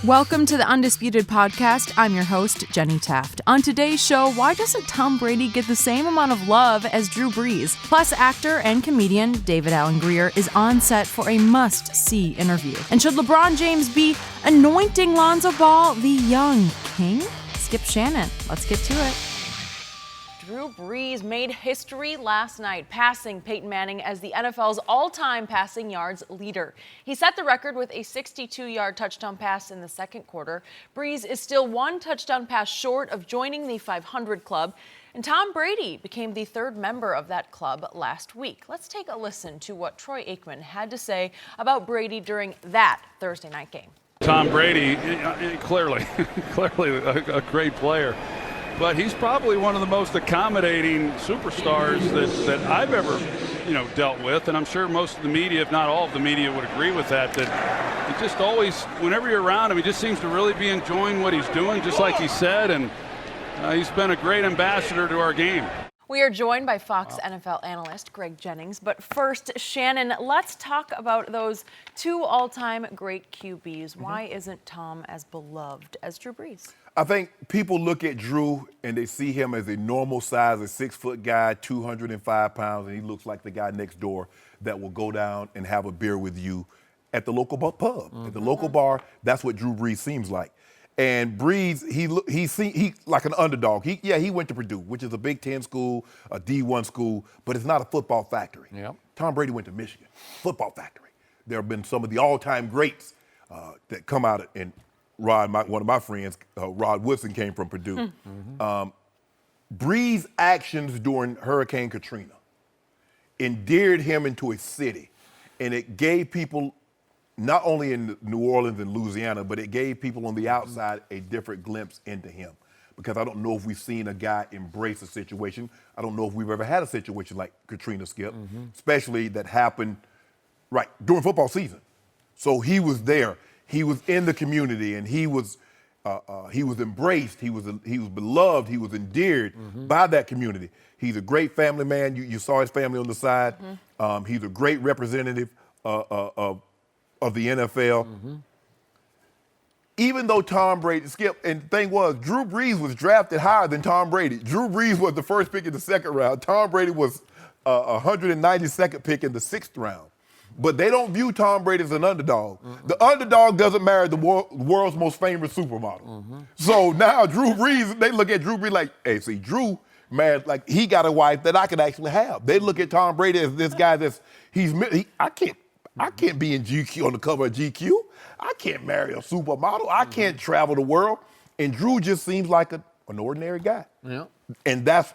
Welcome to the Undisputed podcast. I'm your host, Jenny Taft. On today's show, why doesn't Tom Brady get the same amount of love as Drew Brees? Plus, actor and comedian David Allen Grier is on set for a must-see interview. And should LeBron James be anointing Lonzo Ball the young king? Skip Shannon. Let's get to it. Drew Brees made history last night, passing Peyton Manning as the NFL's all-time passing yards leader. He set the record with a 62-yard touchdown pass in the second quarter. Brees is still one touchdown pass short of joining the 500 club, and Tom Brady became the third member of that club last week. Let's take a listen to what Troy Aikman had to say about Brady during that Thursday night game. Tom Brady, clearly a great player. But he's probably one of the most accommodating superstars that I've ever, dealt with. And I'm sure most of the media, if not all of the media, would agree with that. That he just always, whenever you're around him, he just seems to really be enjoying what he's doing, just like he said. And he's been a great ambassador to our game. We are joined by Fox NFL analyst Greg Jennings. But first, Shannon, let's talk about those two all-time great QBs. Why isn't Tom as beloved as Drew Brees? I think people look at Drew and they see him as a normal size, a 6-foot guy, 205 pounds, and he looks like the guy next door that will go down and have a beer with you at the local pub. At the local bar, that's what Drew Brees seems like. And Brees, he like an underdog. He went to Purdue, which is a Big Ten school, a D1 school, but it's not a football factory. Yep. Tom Brady went to Michigan, football factory. There have been some of the all-time greats that come out and one of my friends, Rod Woodson, came from Purdue. Brees' actions during Hurricane Katrina endeared him into a city, and it gave people, not only in New Orleans and Louisiana, but it gave people on the outside a different glimpse into him. Because I don't know if we've seen a guy embrace a situation. I don't know if we've ever had a situation like Katrina, Skip, especially that happened right during football season. So he was there. He was in the community, and he was embraced. He was beloved. He was endeared by that community. He's a great family man. You saw his family on the side. He's a great representative of the NFL. Even though Tom Brady, Skip, and the thing was, Drew Brees was drafted higher than Tom Brady. Drew Brees was the first pick in the second round. Tom Brady was 192nd pick in the sixth round. But they don't view Tom Brady as an underdog. The underdog doesn't marry the world's most famous supermodel. So now Drew Brees, they look at Drew Brees like, hey, see, Drew, man, like he got a wife that I could actually have. They look at Tom Brady as this guy I can't be in GQ on the cover of GQ. I can't marry a supermodel. I can't travel the world. And Drew just seems like an ordinary guy. Yeah. And that's,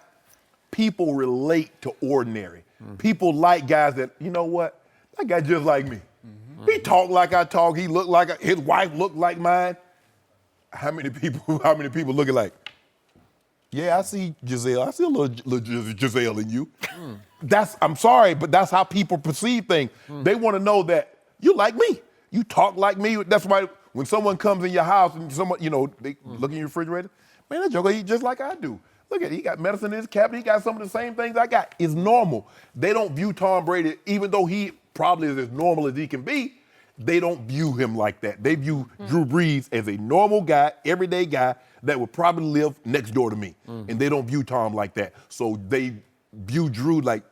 people relate to ordinary. People like guys that, you know what? That guy just like me. He talk like I talk. He look like his wife looked like mine. How many people looking like, yeah, I see Giselle. I see a little Giselle in you. I'm sorry, but that's how people perceive things. They want to know that you like me. You talk like me. That's why when someone comes in your house and someone, they look in your refrigerator, man, that joker eat just like I do. Look at it. He got medicine in his cabinet. He got some of the same things I got. It's normal. They don't view Tom Brady, even though he probably is as normal as he can be, they don't view him like that. They view Drew Brees as a normal guy, everyday guy that would probably live next door to me. And they don't view Tom like that. So they view Drew like,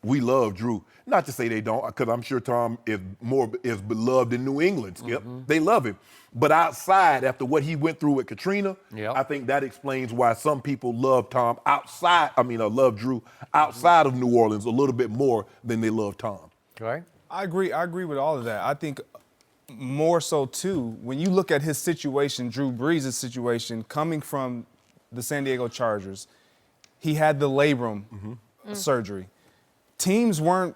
we love Drew. Not to say they don't, because I'm sure Tom is beloved in New England, Skip. They love him. But outside, after what he went through with Katrina, I think that explains why some people love Drew outside of New Orleans a little bit more than they love Tom. Right? I agree with all of that. I think more so, too, when you look at his situation, Drew Brees' situation, coming from the San Diego Chargers, he had the labrum surgery. Teams weren't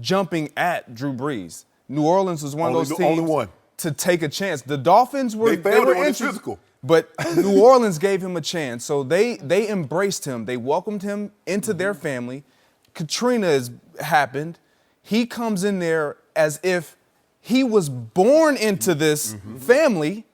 jumping at Drew Brees. New Orleans was one of those teams to take a chance. The Dolphins were physical. But New Orleans gave him a chance. So they embraced him. They welcomed him into their family. Katrina has happened. He comes in there as if he was born into this family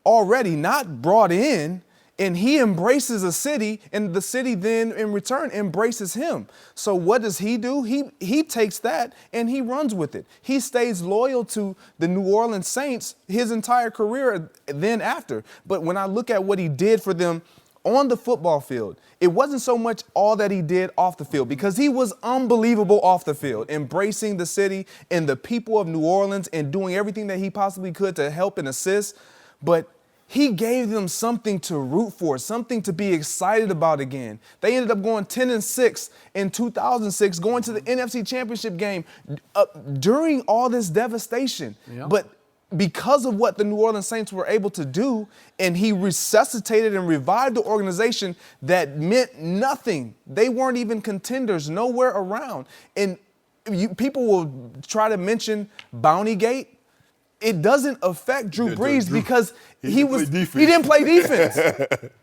already, not brought in. And he embraces a city, and the city then in return embraces him. So what does he do? He takes that and he runs with it. He stays loyal to the New Orleans Saints his entire career then after. But when I look at what he did for them on the football field, it wasn't so much all that he did off the field, because he was unbelievable off the field, embracing the city and the people of New Orleans and doing everything that he possibly could to help and assist. But he gave them something to root for, something to be excited about again. They ended up going 10-6 in 2006, going to the NFC Championship game during all this devastation. Yep. But because of what the New Orleans Saints were able to do, and he resuscitated and revived the organization that meant nothing. They weren't even contenders, nowhere around. And people will try to mention Bountygate. It doesn't affect Drew Brees because he didn't play defense.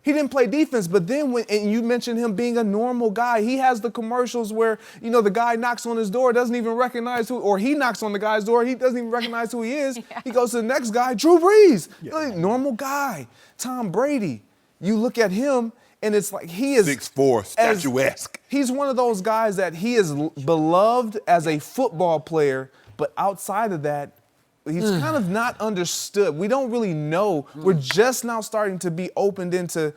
He didn't play defense. But then and you mentioned him being a normal guy. He has the commercials where, the guy knocks on his door, doesn't even recognize who, or he knocks on the guy's door, he doesn't even recognize who he is. Yeah. He goes to the next guy, Drew Brees. Yeah. Normal guy. Tom Brady. You look at him, and it's like he is 6'4", statuesque. He's one of those guys that he is beloved as a football player, but outside of that, he's kind of not understood. We don't really know. We're just now starting to be opened into.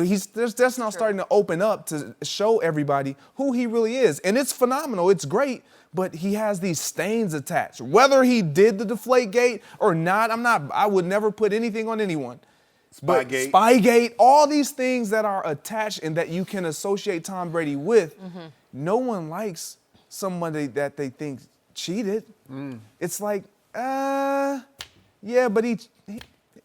He's just now starting to open up to show everybody who he really is, and it's phenomenal. It's great, but he has these stains attached. Whether he did the Deflategate or not, I would never put anything on anyone. Spygate, all these things that are attached and that you can associate Tom Brady with. No one likes somebody that they think cheated. It's like. Yeah, but did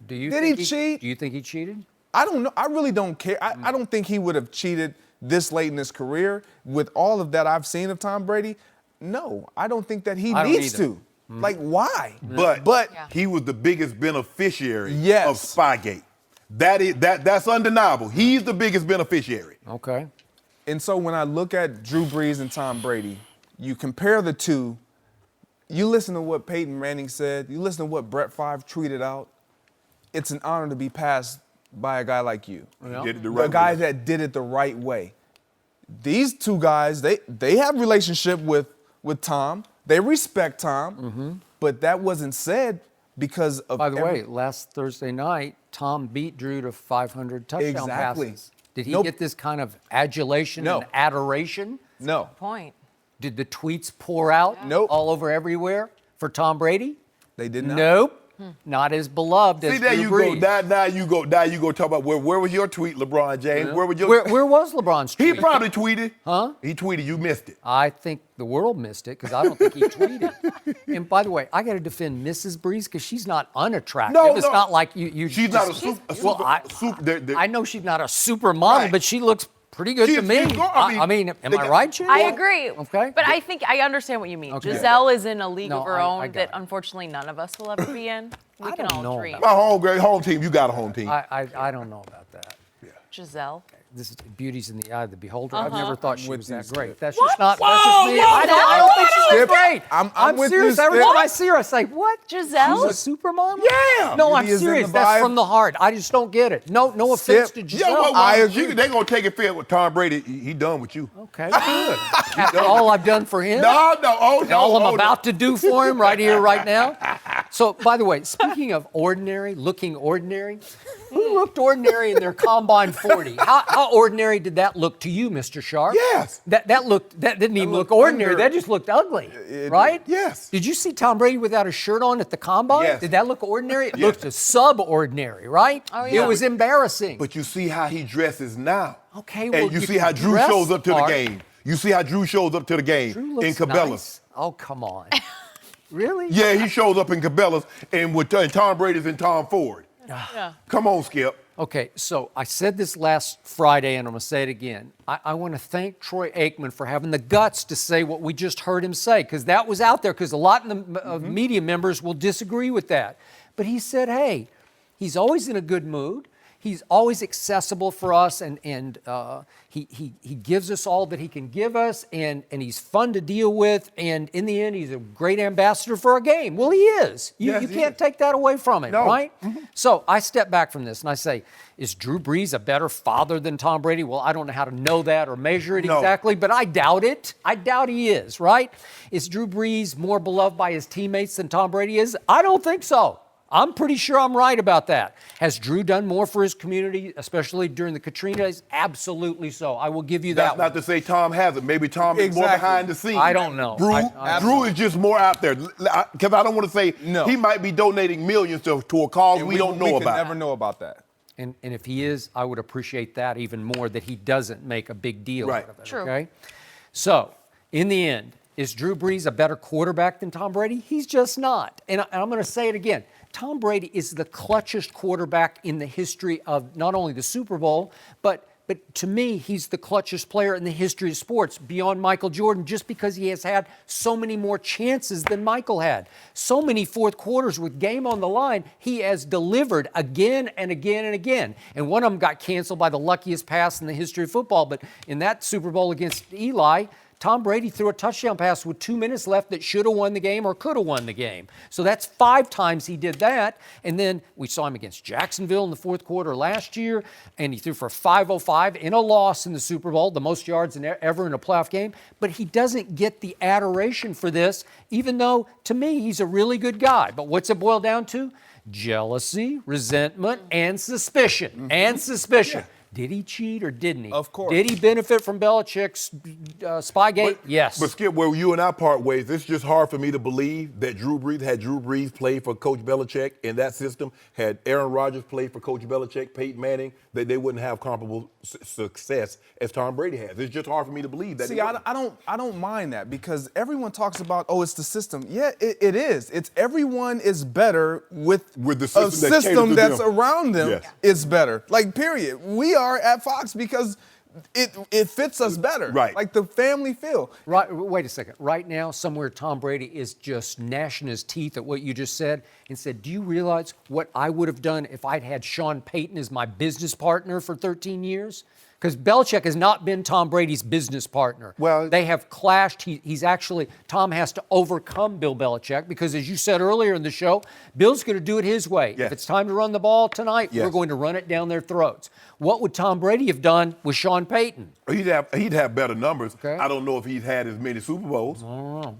he cheat? Do you think he cheated? I don't know. I really don't care. I don't think he would have cheated this late in his career with all of that I've seen of Tom Brady. No, I don't think that he needs to. Like, why? But he was the biggest beneficiary of Spygate. That's undeniable. He's the biggest beneficiary. Okay. And so when I look at Drew Brees and Tom Brady, you compare the two. You listen to what Peyton Manning said. You listen to what Brett Favre tweeted out. It's an honor to be passed by a guy like you. Yeah. Did it the right a guy way. that did it the right way. These two guys, they have relationship with Tom. They respect Tom, but that wasn't said because of. By the way, last Thursday night, Tom beat Drew to 500 touchdown passes. Did he get this kind of adulation and adoration? No. Point. Did the tweets pour out all over everywhere for Tom Brady? They did not. Nope. Not as beloved as there Drew you Brees. go. Now you go talk about where was your tweet, LeBron James? Where was your Where was LeBron's tweet? He probably tweeted. Huh? He tweeted. You missed it. I think the world missed it because I don't think he tweeted. And by the way, I got to defend Mrs. Brees because she's not unattractive. No, it's not like you. She's not a super. I know she's not a supermodel, but she looks pretty good to me. I mean, am I right, Jen? I agree. Okay. But I think I understand what you mean. Okay. Giselle is in a league of her I own got that it. unfortunately none of us will ever be in. We can all know dream. about My home team. You got a home team. I don't know about that. Giselle. This is beauty's in the eye of the beholder. I've never thought she was that great. That's What? just not. Whoa, That's just me. whoa, I don't think she's Skip. great. I'm with serious. you, Every Skip. time I see her, I say, "What? Giselle? She's a supermodel?" Yeah. No, I'm Beauty is in serious. the That's vibe. from the heart. I just don't get it. No offense to Giselle. Yeah, I agree. They gonna take it fair with Tom Brady. He done with you. Okay, good. After all I've done for him. No. And all I'm about to do for him right here, right now. So, by the way, speaking of looking ordinary, who looked ordinary in their Combine 40? How ordinary did that look to you, Mr. Sharpe? Yes. That didn't even look ordinary. That just looked ugly, right? Yes. Did you see Tom Brady without a shirt on at the Combine? Yes. Did that look ordinary? It looked subordinary, right? Oh, yeah. It was embarrassing. But you see how he dresses now. Okay, well, and you if see how you Drew dress shows up to the smart- game. You see how Drew shows up to the game Drew in looks Cabela's. nice. Oh, come on. Really? Yeah, he shows up in Cabela's and with Tom Brady's and Tom Ford. Yeah. Come on, Skip. Okay, so I said this last Friday, and I'm going to say it again. I want to thank Troy Aikman for having the guts to say what we just heard him say, because that was out there, because a lot of media members will disagree with that. But he said, hey, he's always in a good mood. He's always accessible for us, and he gives us all that he can give us, and he's fun to deal with, and in the end, he's a great ambassador for our game. Well, he is. You can't take that away from him, right? So I step back from this, and I say, is Drew Brees a better father than Tom Brady? Well, I don't know how to know that or measure it exactly, but I doubt it. I doubt he is, right? Is Drew Brees more beloved by his teammates than Tom Brady is? I don't think so. I'm pretty sure I'm right about that. Has Drew done more for his community, especially during the Katrina days? Absolutely so. I will give you that. That's not to say Tom hasn't. Maybe Tom is more behind the scenes. I don't know. Drew is just more out there. Because I don't want to say he might be donating millions to a cause we don't know about. We can never know about that. And if he is, I would appreciate that even more, that he doesn't make a big deal out of it. True. Okay? So, in the end, is Drew Brees a better quarterback than Tom Brady? He's just not. And I'm going to say it again. Tom Brady is the clutchest quarterback in the history of not only the Super Bowl, but to me, he's the clutchest player in the history of sports beyond Michael Jordan, just because he has had so many more chances than Michael had. So many fourth quarters with game on the line, he has delivered again and again and again. And one of them got canceled by the luckiest pass in the history of football. But in that Super Bowl against Eli, Tom Brady threw a touchdown pass with 2 minutes left that should have won the game or could have won the game. So that's 5 times he did that. And then we saw him against Jacksonville in the fourth quarter last year, and he threw for 505 in a loss in the Super Bowl, the most yards ever in a playoff game. But he doesn't get the adoration for this, even though, to me, he's a really good guy. But what's it boil down to? Jealousy, resentment, and suspicion. And suspicion. Yeah. Did he cheat or didn't he? Of course. Did he benefit from Belichick's Spygate? Yes. But Skip, where you and I part ways, it's just hard for me to believe that Drew Brees played for Coach Belichick in that system, had Aaron Rodgers played for Coach Belichick, Peyton Manning, that they wouldn't have comparable success as Tom Brady has. It's just hard for me to believe that. See, I don't mind that, because everyone talks about, it's the system. Yeah, it is. It's everyone is better with the system a system that's around them is better. Like, period. We are at Fox because it fits us better. Right. Like the family feel. Right. Wait a second. Right now, somewhere Tom Brady is just gnashing his teeth at what you just said and said, do you realize what I would have done if I'd had Sean Payton as my business partner for 13 years? Because Belichick has not been Tom Brady's business partner. Well, they have clashed. Tom has to overcome Bill Belichick because, as you said earlier in the show, Bill's going to do it his way. Yes. If it's time to run the ball tonight, we're going to run it down their throats. What would Tom Brady have done with Sean Payton? He'd have better numbers. Okay. I don't know if he's had as many Super Bowls. I don't know.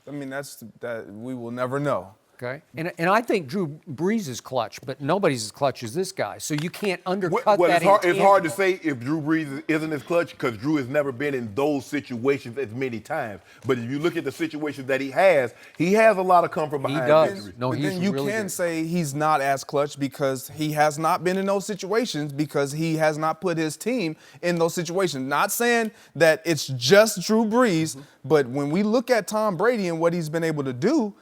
I mean, that we will never know. Okay, and I think Drew Brees is clutch, but nobody's as clutch as this guy. So you can't undercut that. It's hard to say if Drew Brees isn't as clutch, because Drew has never been in those situations as many times. But if you look at the situations that he has a lot of come from behind. He does. Victory. No, but he's then you really can good. say he's not as clutch because he has not been in those situations, because he has not put his team in those situations. Not saying that it's just Drew Brees, but when we look at Tom Brady and what he's been able to do,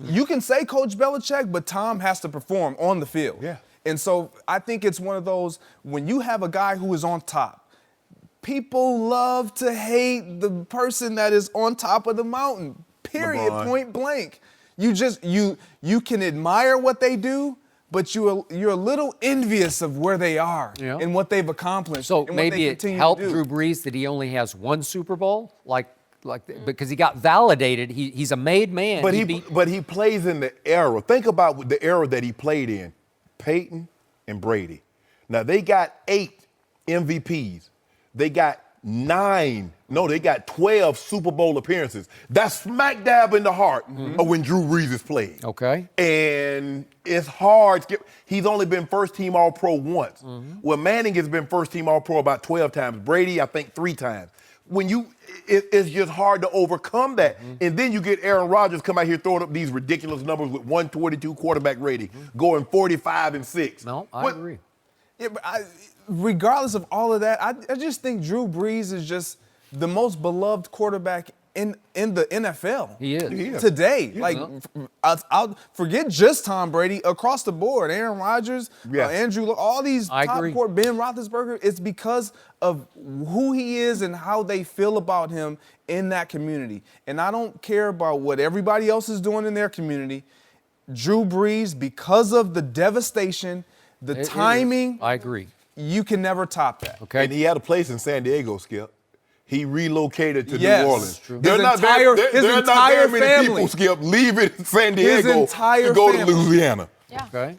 you can say Coach Belichick, but Tom has to perform on the field. Yeah. And so I think it's one of those, when you have a guy who is on top, people love to hate the person that is on top of the mountain, period, LeBron. Point blank. You can admire what they do, but you're a little envious of where they are and what they've accomplished. So and maybe it helped Drew Brees that he only has one Super Bowl, because he got validated. He's a made man. But he plays in the era. Think about the era that he played in. Peyton and Brady. Now they got 8 MVPs. They got 12 Super Bowl appearances. That's smack dab in the heart of when Drew Brees is playing. Okay. And it's hard. He's only been first team All-Pro once. Well, Manning has been first team All-Pro about 12 times. Brady, I think 3 times. It's just hard to overcome that. And then you get Aaron Rodgers come out here throwing up these ridiculous numbers with 122 quarterback rating, going 45-6. No, I agree. Yeah, but regardless of all of that, I just think Drew Brees is just the most beloved quarterback in the NFL. He is. Today. I'll forget just Tom Brady, across the board. Aaron Rodgers, Andrew Luck, all these top quarterbacks, Ben Roethlisberger, it's because of who he is and how they feel about him in that community. And I don't care about what everybody else is doing in their community. Drew Brees, because of the devastation The timing, I agree. you can never top that. Okay. And he had a place in San Diego, Skip. He relocated to Yes. New Orleans. True. There are His not entire- very, his there are not entire very many family. people, Skip, leaving San Diego entire to go to family. Louisiana. Yeah. Okay.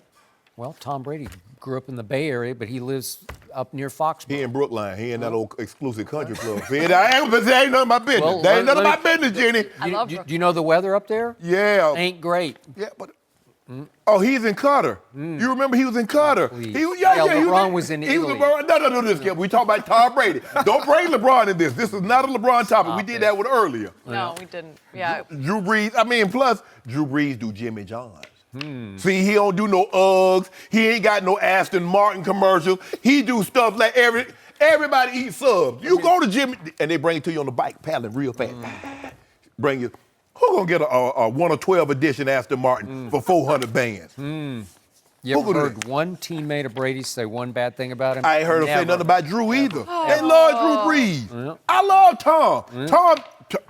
Well, Tom Brady grew up in the Bay Area, but he lives up near Foxborough. He in Brookline. He in that old exclusive country club. See, that ain't none of my business. Well, that ain't none of my let- business, Jenny. I love Do you know the weather up there? Yeah. Ain't great. Yeah, but oh, he's in Qatar. You remember he was in Qatar? Please. He was, Yeah, he LeBron was in he was Italy. no, this Skip. We talking about Tom Brady. Don't bring LeBron in this. This is not a LeBron topic. We did that one earlier. No, we didn't. Yeah. Drew Brees. Plus Drew Brees do Jimmy Johns. See, he don't do no Uggs. He ain't got no Aston Martin commercials. He do stuff like everybody eats subs. You go to Jimmy, and they bring it to you on the bike, paddling real fast. Bring you. Who gonna get a 1 or 12 edition Aston Martin for 400 bands? You Who ever gonna heard one teammate of Brady say one bad thing about him? I ain't heard him say Never. nothing about Drew either. They love Drew Brees. I love Tom.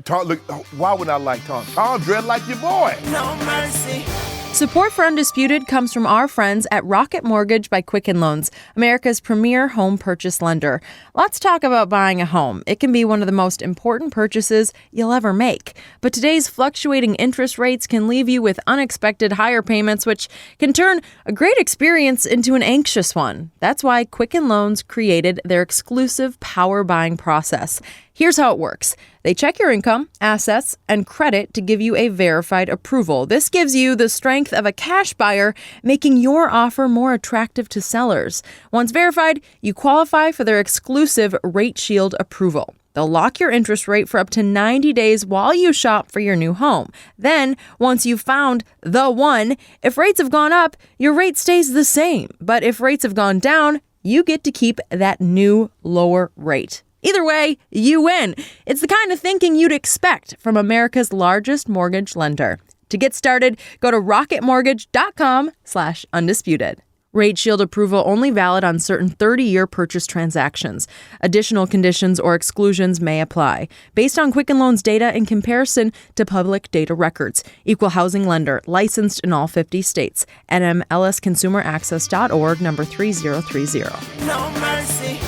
Tom, look, why would I like Tom? Tom dressed like your boy. No mercy. Support for Undisputed comes from our friends at Rocket Mortgage by Quicken Loans, America's premier home purchase lender. Let's talk about buying a home. It can be one of the most important purchases you'll ever make. But today's fluctuating interest rates can leave you with unexpected higher payments, which can turn a great experience into an anxious one. That's why Quicken Loans created their exclusive power buying process. Here's how it works. They check your income, assets, and credit to give you a verified approval. This gives you the strength of a cash buyer, making your offer more attractive to sellers. Once verified, you qualify for their exclusive Rate Shield approval. They'll lock your interest rate for up to 90 days while you shop for your new home. Then, once you've found the one, if rates have gone up, your rate stays the same. But if rates have gone down, you get to keep that new lower rate. Either way, you win. It's the kind of thinking you'd expect from America's largest mortgage lender. To get started, go to rocketmortgage.com/undisputed. Rate Shield approval only valid on certain 30-year purchase transactions. Additional conditions or exclusions may apply. Based on Quicken Loans data in comparison to public data records. Equal housing lender. Licensed in all 50 states. NMLSconsumeraccess.org, number 3030. No mercy.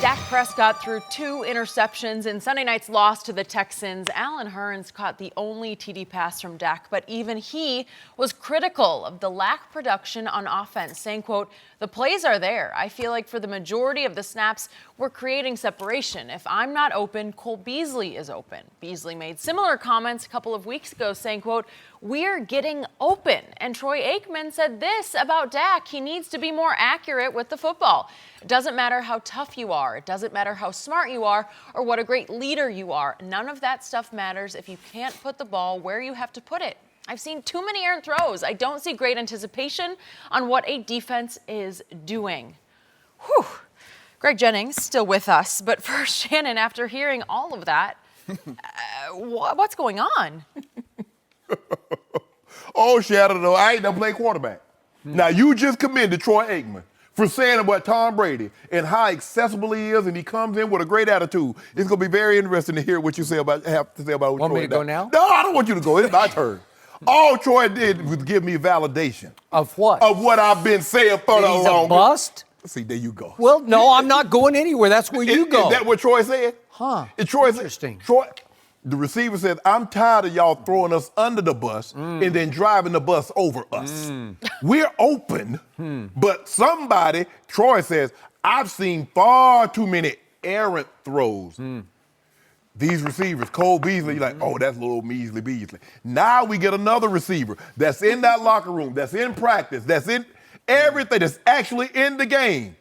Dak Prescott threw 2 interceptions in Sunday night's loss to the Texans. Allen Hurns caught the only TD pass from Dak, but even he was critical of the lack of production on offense, saying, quote, "The plays are there. I feel like for the majority of the snaps, we're creating separation. If I'm not open, Cole Beasley is open." Beasley made similar comments a couple of weeks ago, saying, quote, "We're getting open." And Troy Aikman said this about Dak: he needs to be more accurate with the football. It doesn't matter how tough you are. It doesn't matter how smart you are or what a great leader you are. None of that stuff matters if you can't put the ball where you have to put it. I've seen too many errant throws. I don't see great anticipation on what a defense is doing. Whew. Greg Jennings still with us, but first, Shannon, after hearing all of that, what's going on? Oh, Shannon, though, I ain't never played quarterback. Now, you just commended Troy Aikman for saying about Tom Brady and how accessible he is, and he comes in with a great attitude. It's going to be very interesting to hear what you say about what Want Troy me to does. go now? No, I don't want you to go. It's my turn. All Troy did was give me validation Of what? of what I've been saying for the He's a longest. bust? See, there you go. Well, no, I'm not going anywhere. That's where you go. Is that what Troy said? Huh. And Troy Interesting. Said, the receiver said, "I'm tired of y'all throwing us under the bus and then driving the bus over us. We're open, but somebody," Troy says, "I've seen far too many errant throws." These receivers, Cole Beasley, you're like, "Oh, that's little measly Beasley." Now we get another receiver that's in that locker room, that's in practice, that's in everything, that's actually in the game.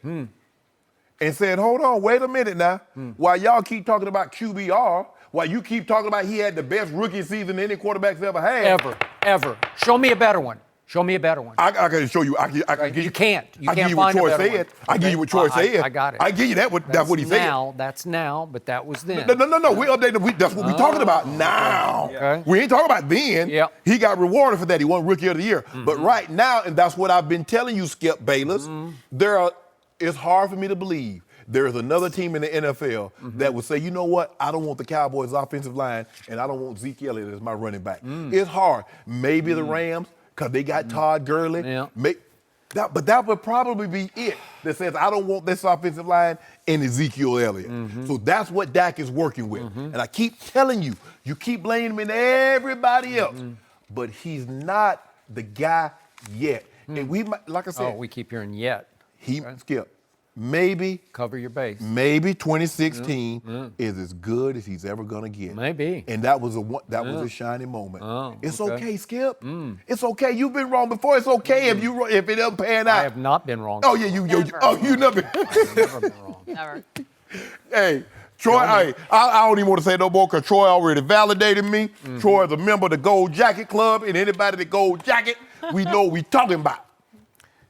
And said, "Hold on, wait a minute now. While y'all keep talking about QBR, while you keep talking about he had the best rookie season any quarterback's ever had." Ever. Show me a better one. Show me a better one. I can show you. I can give You can't. You I give can't you what find a Troy better said. one. I give you what Troy said. I got it. I give you that. That's what he said. That's now, but that was then. No. We updated. That's what we're talking about now. Okay. We ain't talking about then. Yep. He got rewarded for that. He won Rookie of the Year. But right now, and that's what I've been telling you, Skip Bayless, it's hard for me to believe there is another team in the NFL that would say, "You know what? I don't want the Cowboys' offensive line, and I don't want Zeke Elliott as my running back." It's hard. Maybe the Rams, because they got Todd Gurley. Yeah. But that would probably be it that says, I don't want this offensive line in Ezekiel Elliott. So that's what Dak is working with. And I keep telling you, you keep blaming everybody else, but he's not the guy yet. And we might, like I said. Oh, we keep hearing yet. Skip, maybe. Cover your base. Maybe 2016 is as good as he's ever going to get. Maybe. And that was a shining moment. Oh, it's okay. okay, Skip. It's okay. You've been wrong before. It's okay if it doesn't pan out. I have not been wrong. Oh, yeah, you never. I've never been wrong. Never. Hey, Troy, I don't even want to say no more because Troy already validated me. Troy is a member of the Gold Jacket Club, and anybody that Gold Jacket, we know what we talking about.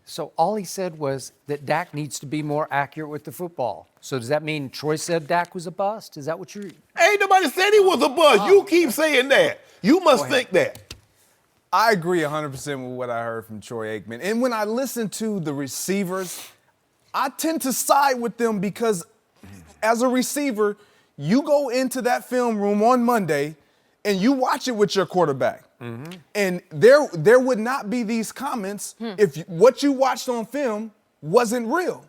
So all he said was that Dak needs to be more accurate with the football. So does that mean Troy said Dak was a bust? Is that what you're... Ain't nobody said he was a bust. You keep saying that. You must think that. I agree 100% with what I heard from Troy Aikman. And when I listen to the receivers, I tend to side with them because as a receiver, you go into that film room on Monday and you watch it with your quarterback. And there would not be these comments if what you watched on film wasn't real,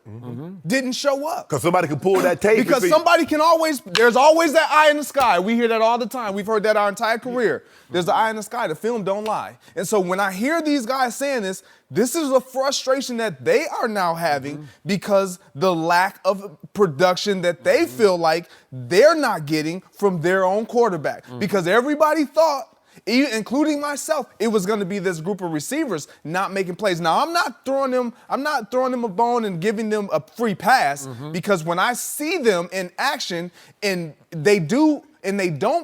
didn't show up. Because somebody can pull that tape. Because somebody can there's always that eye in the sky. We hear that all the time. We've heard that our entire career. There's the eye in the sky. The film don't lie. And so when I hear these guys saying this is a frustration that they are now having because the lack of production that they feel like they're not getting from their own quarterback. Because everybody thought, including myself, it was going to be this group of receivers not making plays. Now, I'm not throwing them a bone and giving them a free pass because when I see them in action and they don't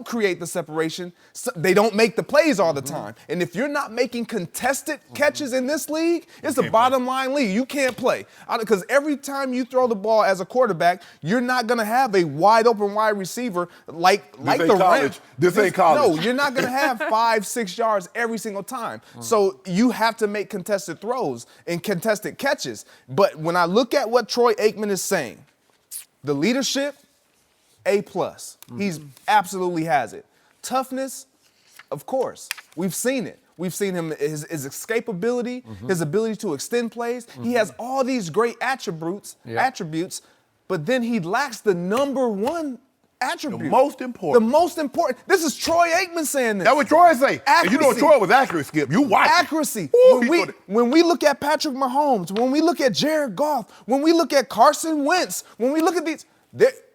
create the separation, they don't make the plays all the time. And if you're not making contested catches in this league, it's a bottom line league. You can't play. Because every time you throw the ball as a quarterback, you're not going to have a wide open wide receiver like the Rams. This ain't college. No, you're not going to have 5-6 yards every single time. So you have to make contested throws and contested catches. But when I look at what Troy Aikman is saying, the leadership, A+. He's absolutely has it. Toughness, of course. We've seen it. We've seen him, his escapability, his ability to extend plays. He has all these great attributes, but then he lacks the number one attribute. The most important. This is Troy Aikman saying this. That's what Troy say. Accuracy. And you know Troy was accurate, Skip. You watch accuracy. Ooh, When we look at Patrick Mahomes, when we look at Jared Goff, when we look at Carson Wentz, when we look at these,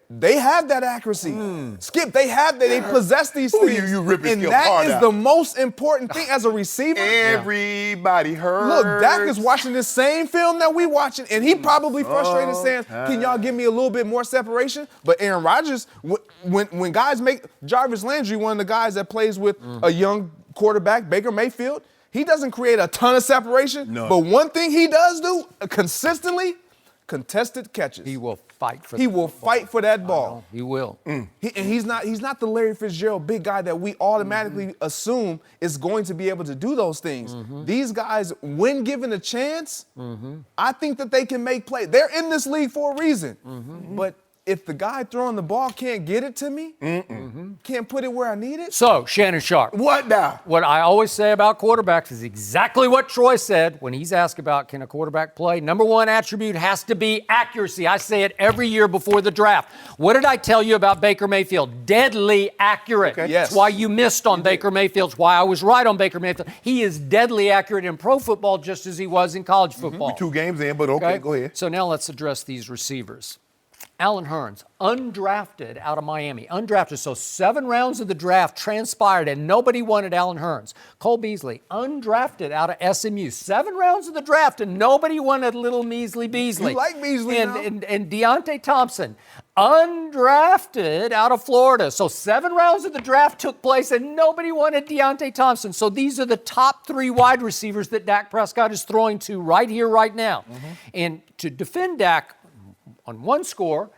they have that accuracy. Skip, they have that. They possess these things. You ripping and Skip that hard is out. the most important thing as a receiver. Everybody heard. Look, Dak is watching the same film that we watching, and he probably frustrated saying, can y'all give me a little bit more separation? But Aaron Rodgers, when guys make Jarvis Landry, one of the guys that plays with a young quarterback, Baker Mayfield, he doesn't create a ton of separation. No. But one thing he does do consistently, contested catches. He will fight for fight for that ball. He will. He's not the Larry Fitzgerald big guy that we automatically assume is going to be able to do those things. These guys, when given a chance, I think that they can make plays. They're in this league for a reason. But if the guy throwing the ball can't get it to me, can't put it where I need it. So, Shannon Sharpe. What now? What I always say about quarterbacks is exactly what Troy said when he's asked about can a quarterback play. Number one attribute has to be accuracy. I say it every year before the draft. What did I tell you about Baker Mayfield? Deadly accurate. Okay. Yes. That's why you missed on Baker Mayfield. It's why I was right on Baker Mayfield. He is deadly accurate in pro football just as he was in college football. We're 2 games in, but okay, go ahead. So now let's address these receivers. Allen Hurns, undrafted out of Miami. Undrafted, so 7 rounds of the draft transpired and nobody wanted Allen Hurns. Cole Beasley, undrafted out of SMU. 7 rounds of the draft and nobody wanted little measly Beasley. You like Beasley now. And Deontay Thompson, undrafted out of Florida. So 7 rounds of the draft took place and nobody wanted Deontay Thompson. So these are the top 3 wide receivers that Dak Prescott is throwing to right here, right now. And to defend Dak, on one score,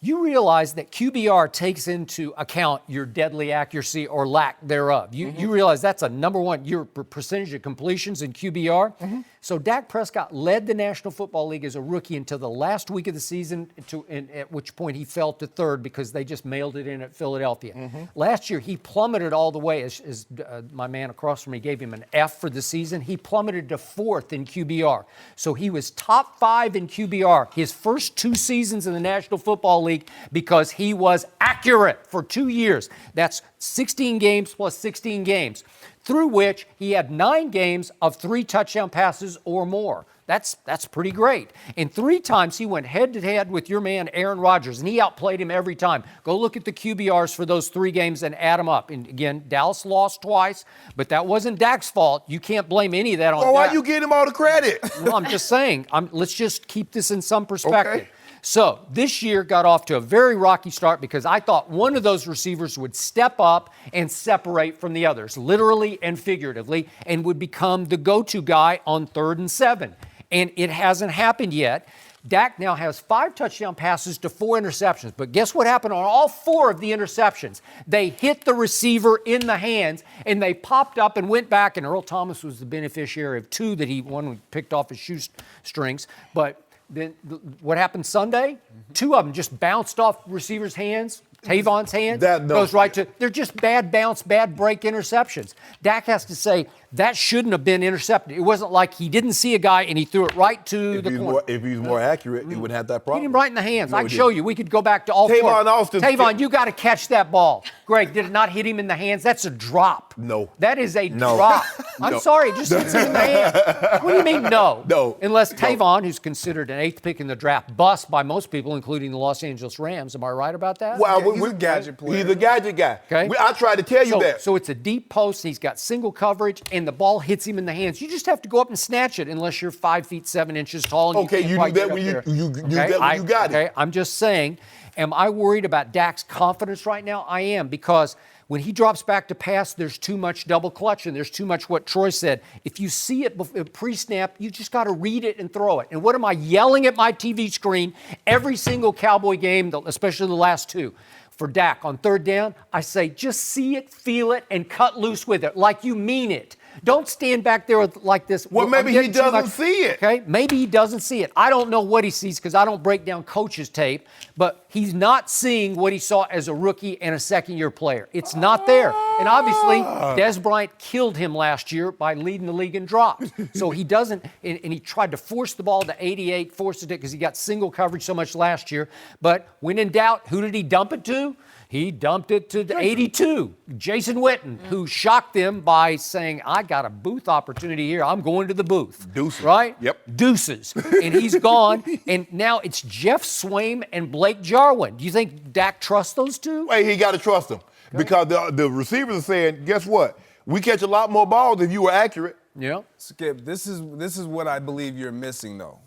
You realize that QBR takes into account your deadly accuracy or lack thereof. You realize that's a number one, your percentage of completions in QBR. So Dak Prescott led the National Football League as a rookie until the last week of the season, at which point he fell to third because they just mailed it in at Philadelphia. Last year, he plummeted all the way. As my man across from me gave him an F for the season, he plummeted to fourth in QBR. So he was top 5 in QBR his first 2 seasons in the National Football League because he was accurate for 2 years. That's 16 games plus 16 games, through which he had 9 games of 3 touchdown passes or more. That's pretty great. And 3 times he went head-to-head with your man Aaron Rodgers, and he outplayed him every time. Go look at the QBRs for those 3 games and add them up. And again, Dallas lost twice, but that wasn't Dak's fault. You can't blame any of that on Dak. Why you give him all the credit? Well, I'm just saying, let's just keep this in some perspective. Okay. So this year got off to a very rocky start because I thought one of those receivers would step up and separate from the others, literally and figuratively, and would become the go-to guy on 3rd and 7. And it hasn't happened yet. Dak now has 5 touchdown passes to 4 interceptions. But guess what happened on all 4 of the interceptions? They hit the receiver in the hands, and they popped up and went back, and Earl Thomas was the beneficiary of 2 that one picked off his shoestrings. But then what happened Sunday? 2 of them just bounced off receivers' hands, Tavon's hands, goes right to, they're just bad bounce, bad break interceptions. Dak has to say, that shouldn't have been intercepted. It wasn't like he didn't see a guy and he threw it right to the corner. If he was more accurate, he wouldn't have that problem. Hit him right in the hands. No, I can show you. We could go back to all 4. Tavon, you got to catch that ball. Greg, did it not hit him in the hands? That's a drop. No. That is a drop. I'm sorry, it just hits him in the hands. What do you mean no? No. Unless Tavon, who's considered an 8th pick in the draft, bust by most people, including the Los Angeles Rams. Am I right about that? Well, He's a gadget player. He's a gadget guy. Okay. I tried to tell you that. So it's a deep post, he's got single coverage, and the ball hits him in the hands. You just have to go up and snatch it unless you're 5 feet 7 inches tall. And Okay, you do that when you got it. Okay, I'm just saying, am I worried about Dak's confidence right now? I am, because when he drops back to pass, there's too much double clutch and there's too much what Troy said. If you see it pre-snap, you just got to read it and throw it. And what am I yelling at my TV screen every single Cowboy game, especially the last 2? For Dak on 3rd down, I say just see it, feel it, and cut loose with it like you mean it. Don't stand back there like this. Well, maybe he doesn't see it. Okay, maybe he doesn't see it. I don't know what he sees because I don't break down coaches' tape, but he's not seeing what he saw as a rookie and a second-year player. It's not there. And obviously, Des Bryant killed him last year by leading the league in drops. So he doesn't, and he tried to force the ball to 88, forced it because he got single coverage so much last year. But when in doubt, who did he dump it to? He dumped it to the 82, Jason Witten, who shocked them by saying, I got a booth opportunity here. I'm going to the booth. Deuces. Right? Yep. Deuces. And he's gone. And now it's Jeff Swaim and Blake Jarwin. Do you think Dak trusts those 2? Hey, he got to trust them. Because the receivers are saying, guess what? We catch a lot more balls if you were accurate. Yeah. Skip, this is what I believe you're missing, though.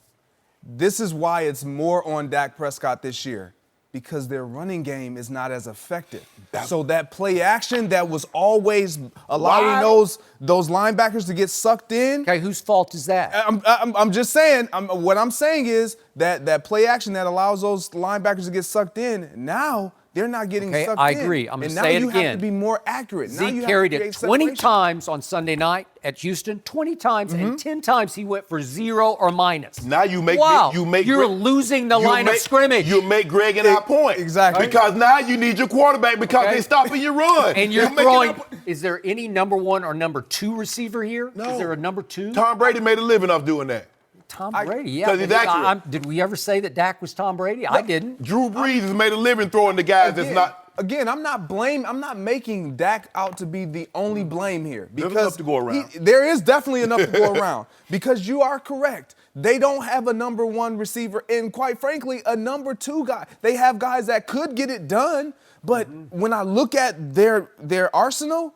This is why it's more on Dak Prescott this year. Because their running game is not as effective. So that play action that was always allowing those linebackers to get sucked in. Okay, whose fault is that? I'm just saying, what I'm saying is that play action that allows those linebackers to get sucked in, now they're not getting sucked in. I agree. I'm going to say it again. And now you have to be more accurate. Zeke carried it 20 times on Sunday night at Houston, 20 times, and 10 times he went for 0 or minus. Now you make you're losing the line of scrimmage. You make Greg and I point. Exactly. Because now you need your quarterback because they're stopping your run. And you're throwing. Is there any number 1 or number 2 receiver here? No. Is there a number 2? Tom Brady made a living off doing that. Tom Brady, yeah. Because he's accurate. Did we ever say that Dak was Tom Brady? I didn't. Drew Brees has made a living throwing the guys that's not. Again, I'm not making Dak out to be the only blame here. There's enough to go around. There is definitely enough to go around. Because you are correct. They don't have a number 1 receiver and, quite frankly, a number 2 guy. They have guys that could get it done, but when I look at their arsenal,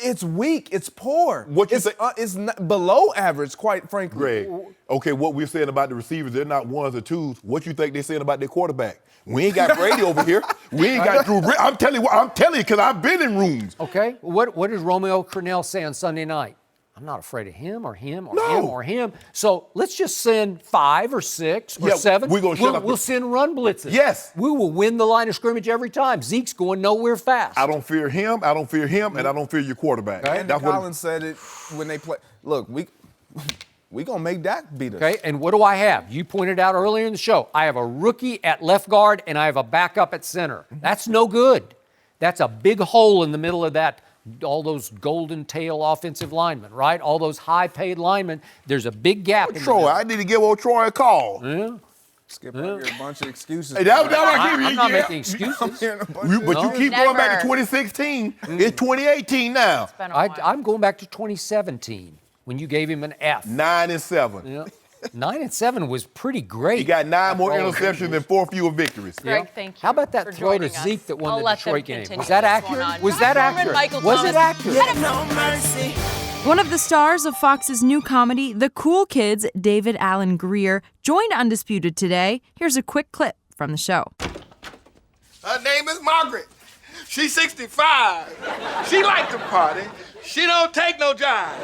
it's weak. It's poor. It's not below average, quite frankly. Greg, okay, what we're saying about the receivers, they're not 1s or 2s. What you think they're saying about their quarterback? We ain't got Brady over here. We ain't got Drew Brees. I'm telling you because I've been in rooms. Okay. What did Romeo Crennel say on Sunday night? I'm not afraid of him or him or No. him or him. So let's just send 5 or 6 or Yeah, 7. we're gonna shut up. We'll send run blitzes. Yes. We will win the line of scrimmage every time. Zeke's going nowhere fast. I don't fear him, and I don't fear your quarterback. Andy That's what Collins said it when they play. Look, we gonna make Dak beat us. Okay, and what do I have? You pointed out earlier in the show, I have a rookie at left guard and I have a backup at center. That's no good. That's a big hole in the middle of that, all those golden tail offensive linemen, right? All those high-paid linemen. There's a big gap in the Troy, middle. I need to give old Troy a call. Yeah. Skip, I hear a bunch of excuses. Hey, that I give you, I'm not yeah. making excuses. I'm hearing a bunch But of- you keep going back to Never. 2016. It's 2018 now. Been a while. I'm going back to 2017 when you gave him an F. 9-7. Yeah. 9 and 7 was pretty great. He got 9 more After all the interceptions injuries. and 4 fewer victories. Greg, thank you. How about that for throw to joining us. Zeke that won I'll the let them Detroit game? continue Was that this one accurate? on. Was that Josh Norman, accurate? Michael Was Thomas. it accurate? No mercy. One of the stars of Fox's new comedy, The Cool Kids, David Allen Grier, joined Undisputed today. Here's a quick clip from the show. Her name is Margaret. She's 65. She like to party. She don't take no jive.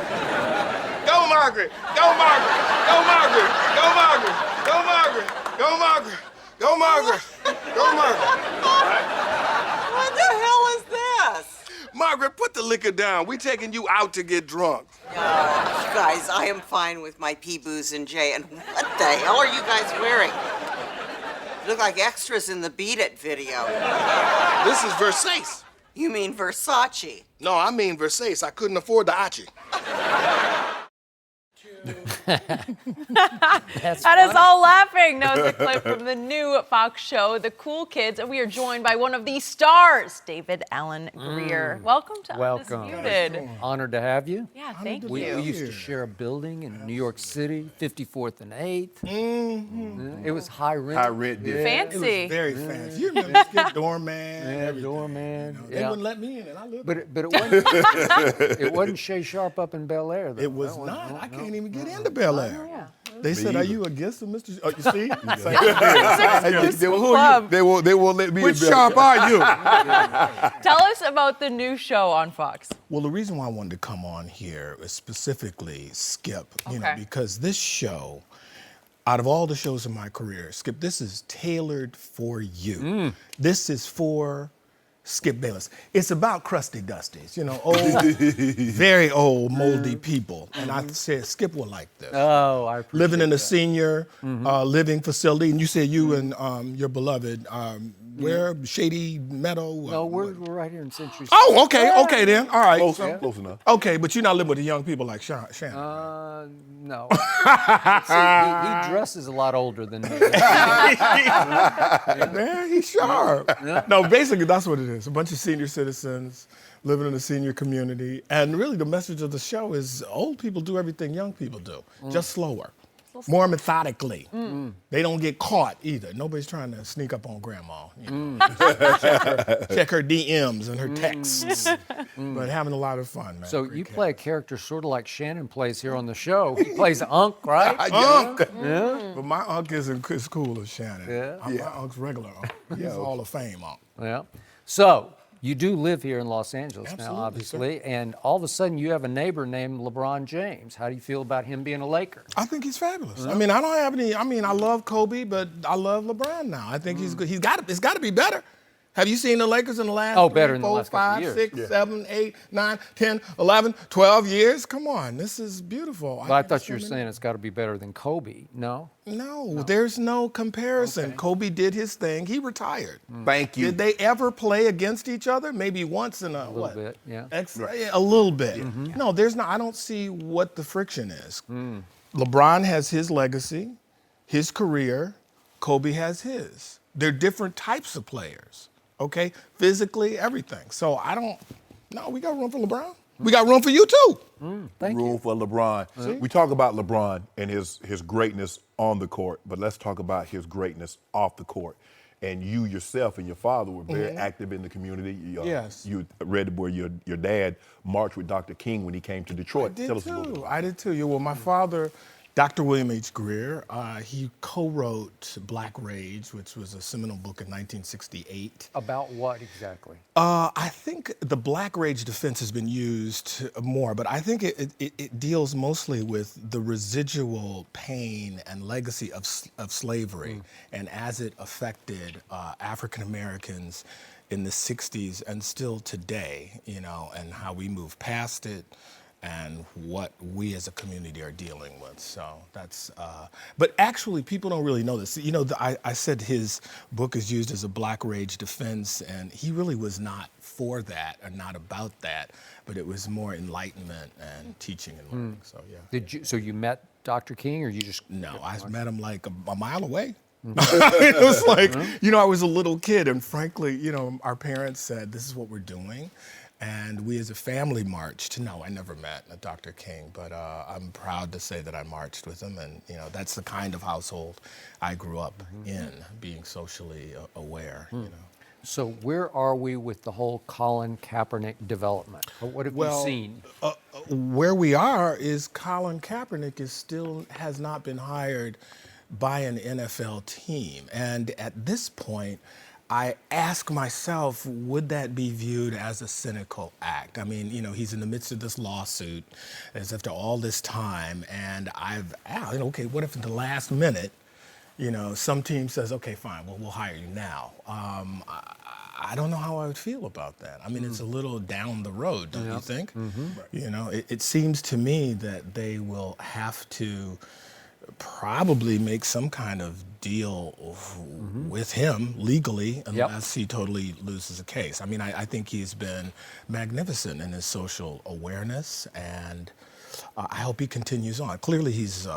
Go Margaret. Go Margaret. Go Margaret. Go Margaret. Go Margaret. Go Margaret. Go Margaret. Go Margaret. What the hell is this? Margaret, put the liquor down. We taking you out to get drunk. You guys, I am fine with my pee, booze, and J. And what the hell are you guys wearing? You look like extras in the Beat It video. This is Versace. You mean Versace? No, I mean Versace. I couldn't afford the Achi. That is all laughing. That was a clip from the new Fox show, The Cool Kids, and we are joined by one of the stars, David Allen Grier. Welcome to Welcome. Undisputed. Honored to have you. Yeah, thank We you. used to share a building in New York City, 54th and 8th. Yeah, it was high rent. High rent did. Fancy. Very fancy. You remember Skip Doorman? Yeah, everything, doorman. you know. They Yeah. wouldn't let me in, and I lived. But it wasn't it wasn't Shay Sharpe up in Bel Air though. it was That not. wasn't- I can't even get into Bel Air. Yeah. They said, either. "Are you against him, Mr. Oh, you see? They won't let me Which in sharp are you?" Tell us about the new show on Fox. Well, the reason why I wanted to come on here is specifically Skip, you know, Okay. because this show, out of all the shows in my career, Skip, this is tailored for you. This is for Skip Bayless. It's about crusty dusties, you know, old, very old, moldy people. And I said, Skip will like this. Oh, I appreciate Living in a that. senior living facility, and you said you and your beloved, where? Shady Meadow? No, we're right here in Century. Oh, okay then. All right. Close enough. Okay, but you're not living with the young people like Shannon. No. See, he dresses a lot older than me. Man, he's sharp. No, basically that's what it is. A bunch of senior citizens living in a senior community. And really the message of the show is old people do everything young people do, just slower. More methodically. They don't get caught either. Nobody's trying to sneak up on grandma. You know? check her DMs and her texts. But having a lot of fun, man. So Great you cat. play a character sort of like Shannon plays here on the show. He plays Unc, right? Unc. But my unc isn't as cool as Shannon. Yeah. My unc's regular unc. He's Hall of Fame unc. Yeah. So you do live here in Los Angeles now, Absolutely, obviously, and all of a sudden you have a neighbor named LeBron James. How do you feel about him being a Laker? I think he's fabulous. I mean, I don't have any. I mean, I love Kobe, but I love LeBron now. I think he's good. It's got to be better. Have you seen the Lakers in the last better 3, in the 4, last couple 5, years. 6, 7, 8, 9, 10, 11, 12 years? Come on, this is beautiful. Well, I thought you were saying it's got to be better than Kobe. No? No, there's no comparison. Okay. Kobe did his thing. He retired. Thank you. Did they ever play against each other? Maybe once in a little bit, yeah. A little bit. No, there's not. I don't see what the friction is. LeBron has his legacy, his career. Kobe has his. They're different types of players. Okay, physically, everything. So I don't. No, we got room for LeBron. We got room for you too. Thank Room you. for LeBron. We talk about LeBron and his greatness on the court, but let's talk about his greatness off the court. And you yourself and your father were very active in the community. Yes. You read where your dad marched with Dr. King when he came to Detroit. Tell us a little bit. I did too. Yeah, well, my father Dr. William H. Grier, he co-wrote Black Rage, which was a seminal book in 1968. About what exactly? I think the Black Rage defense has been used more, but I think it deals mostly with the residual pain and legacy of slavery and as it affected African Americans in the 60s and still today, you know, and how we move past it and what we as a community are dealing with. So that's, but actually people don't really know this. You know, I said his book is used as a Black Rage defense, and he really was not for that or not about that, but it was more enlightenment and teaching and learning, so yeah. So you met Dr. King, or you just? No, I met him like a mile away. It was like, you know, I was a little kid, and frankly, you know, our parents said, this is what we're doing. And we as a family marched. No, I never met Dr. King, but I'm proud to say that I marched with him. And, you know, that's the kind of household I grew up in, being socially aware, you know. So where are we with the whole Colin Kaepernick development? What have you seen? Where we are is Colin Kaepernick has not been hired by an NFL team. And at this point, I ask myself, would that be viewed as a cynical act? I mean, you know, he's in the midst of this lawsuit, as after all this time, and I've asked, okay, what if at the last minute, you know, some team says, okay, fine, well, we'll hire you now. I don't know how I would feel about that. I mean, it's a little down the road, don't you think? You know, it seems to me that they will have to probably make some kind of deal with him legally unless he totally loses a case. I mean, I think he's been magnificent in his social awareness, and I hope he continues on. Clearly, he's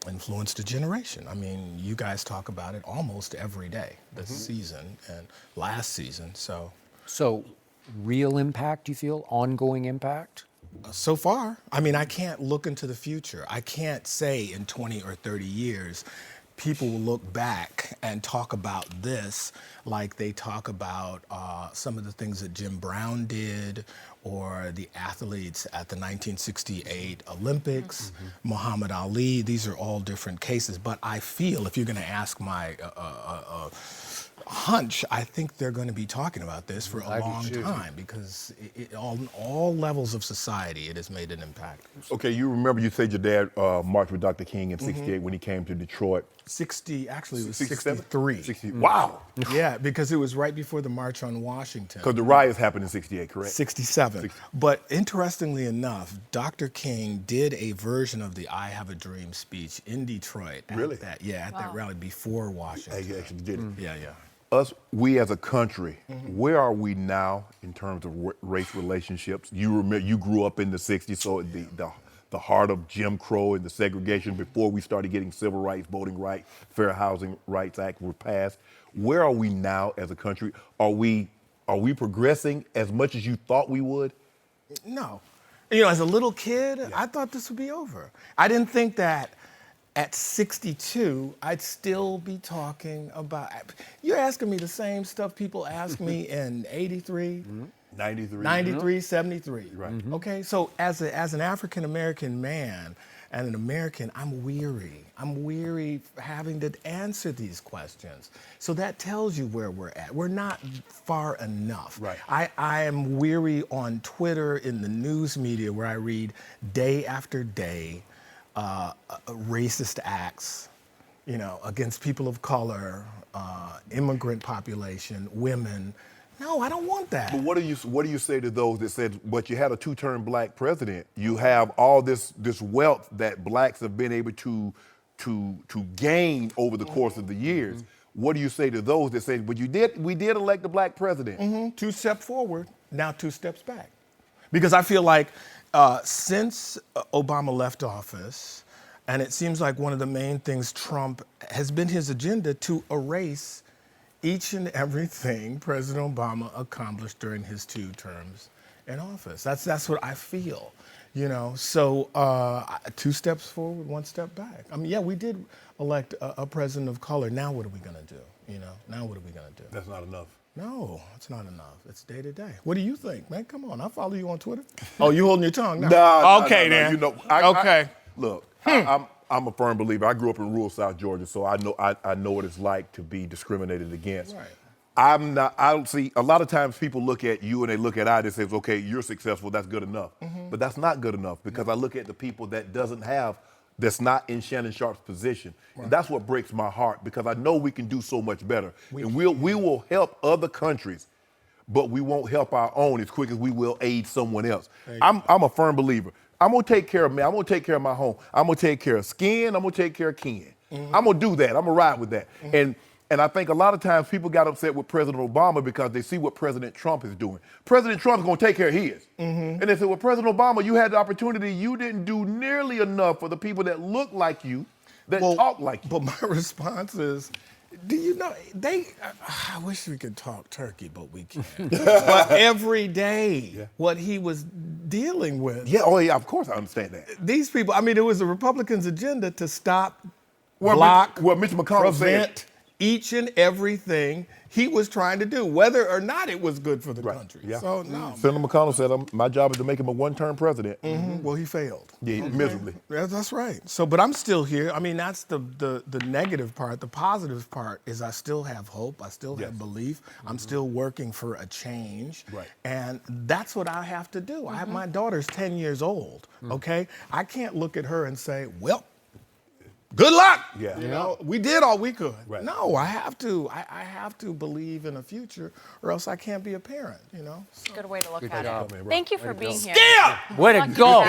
influenced a generation. I mean, you guys talk about it almost every day this season and last season. So real impact, you feel? Ongoing impact? So far, I mean, I can't look into the future. I can't say in 20 or 30 years, people will look back and talk about this like they talk about some of the things that Jim Brown did or the athletes at the 1968 Olympics, Muhammad Ali. These are all different cases. But I feel, if you're going to ask my hunch, I think they're going to be talking about this for a long time because on all levels of society, it has made an impact. Okay, you remember you said your dad marched with Dr. King in '68 when he came to Detroit. Actually, it was 63. 60. Wow. Yeah, because it was right before the March on Washington. Because the riots happened in '68, correct? 67. But interestingly enough, Dr. King did a version of the I Have a Dream speech in Detroit. Really? At that rally before Washington. He actually did it. Yeah. We as a country, where are we now in terms of race relationships? You remember, you grew up in the '60s, so the heart of Jim Crow and the segregation before we started getting civil rights, voting rights, Fair Housing Rights Act were passed. Where are we now as a country? Are we progressing as much as you thought we would? No. You know, as a little kid, I thought this would be over. I didn't think that at 62, I'd still be talking about. You're asking me the same stuff people asked me in 83, 93, 73. Right. Okay, so as an African American man and an American, I'm weary. I'm weary having to answer these questions. So that tells you where we're at. We're not far enough. Right. I am weary on Twitter, in the news media, where I read day after day racist acts, you know, against people of color, immigrant population, women. No, I don't want that. But what do you say to those that said, but you had a two-term black president, you have all this wealth that blacks have been able to gain over the course of the years? What do you say to those that say, but we did elect a black president? 2 steps forward, now 2 steps back. Because I feel like since Obama left office, and it seems like one of the main things Trump has been his agenda to erase each and everything President Obama accomplished during his 2 terms in office. That's what I feel, you know. So 2 steps forward, 1 step back. I mean, yeah, we did elect a president of color. Now what are we gonna do? You know, now what are we gonna do? That's not enough. No, it's not enough. It's day to day. What do you think, man? Come on, I follow you on Twitter. Oh, you holding your tongue now? No. Okay, then. You know, okay. Look, I'm a firm believer. I grew up in rural South Georgia, so I know what it's like to be discriminated against. Right. I don't see, a lot of times people look at you and they look at I and say, okay, you're successful, that's good enough. But that's not good enough because I look at the people that's not in Shannon Sharpe's position. Right. And that's what breaks my heart because I know we can do so much better. We will help other countries, but we won't help our own as quick as we will aid someone else. I'm a firm believer. I'm gonna take care of me. I'm gonna take care of my home. I'm gonna take care of Skin. I'm gonna take care of Ken. I'm gonna do that. I'm gonna ride with that. And I think a lot of times people got upset with President Obama because they see what President Trump is doing. President Trump's gonna take care of his. And they say, well, President Obama, you had the opportunity. You didn't do nearly enough for the people that look like you, that talk like you. But my response is, do you know, I wish we could talk turkey, but we can't. But every day, what he was dealing with. Yeah, oh yeah, of course I understand that. These people, I mean, it was the Republicans' agenda to stop, block, Mitch McConnell prevent each and everything he was trying to do, whether or not it was good for the country. Yeah. So, no. Senator McConnell said, my job is to make him a one-term president. Well, he failed. Yeah, miserably. Yeah, that's right. So, but I'm still here. I mean, that's the negative part. The positive part is I still have hope. I still have belief. I'm still working for a change. Right. And that's what I have to do. My daughter's 10 years old, okay? I can't look at her and say, well, good luck. Yeah. You know, we did all we could. Right. No, I have to. I have to believe in a future, or else I can't be a parent. You know. So. Good way to look at job. it. Thank you for being here. Way to go.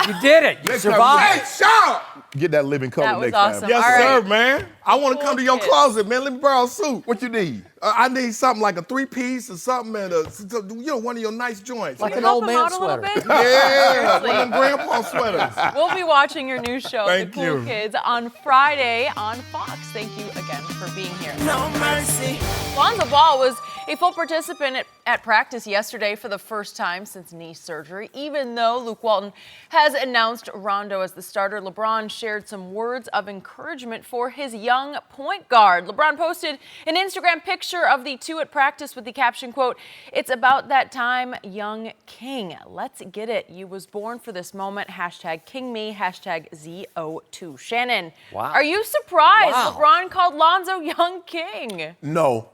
You did it. You survived. Hey, Sharpe! Get that living color That was next awesome. time. Yes, All sir, right. man. I want to come to your closet, man. Let me borrow a suit. What you need? I need something like a 3-piece or something, and one of your nice joints. Like Can an you old help him man out a little sweater. bit? Yeah, one Seriously. of them grandpa sweaters. We'll be watching your new show, Thank The Cool you. Kids, on Friday on Fox. Thank you again for being here. No mercy. Lonzo Ball was a full participant at practice yesterday for the first time since knee surgery. Even though Luke Walton has announced Rondo as the starter, LeBron shared some words of encouragement for his young point guard. LeBron posted an Instagram picture of the two at practice with the caption, quote, "It's about that time, young king. Let's get it. You was born for this moment. Hashtag King Me. Hashtag ZO2. Shannon, Wow. are you surprised Wow. LeBron called Lonzo young king? No,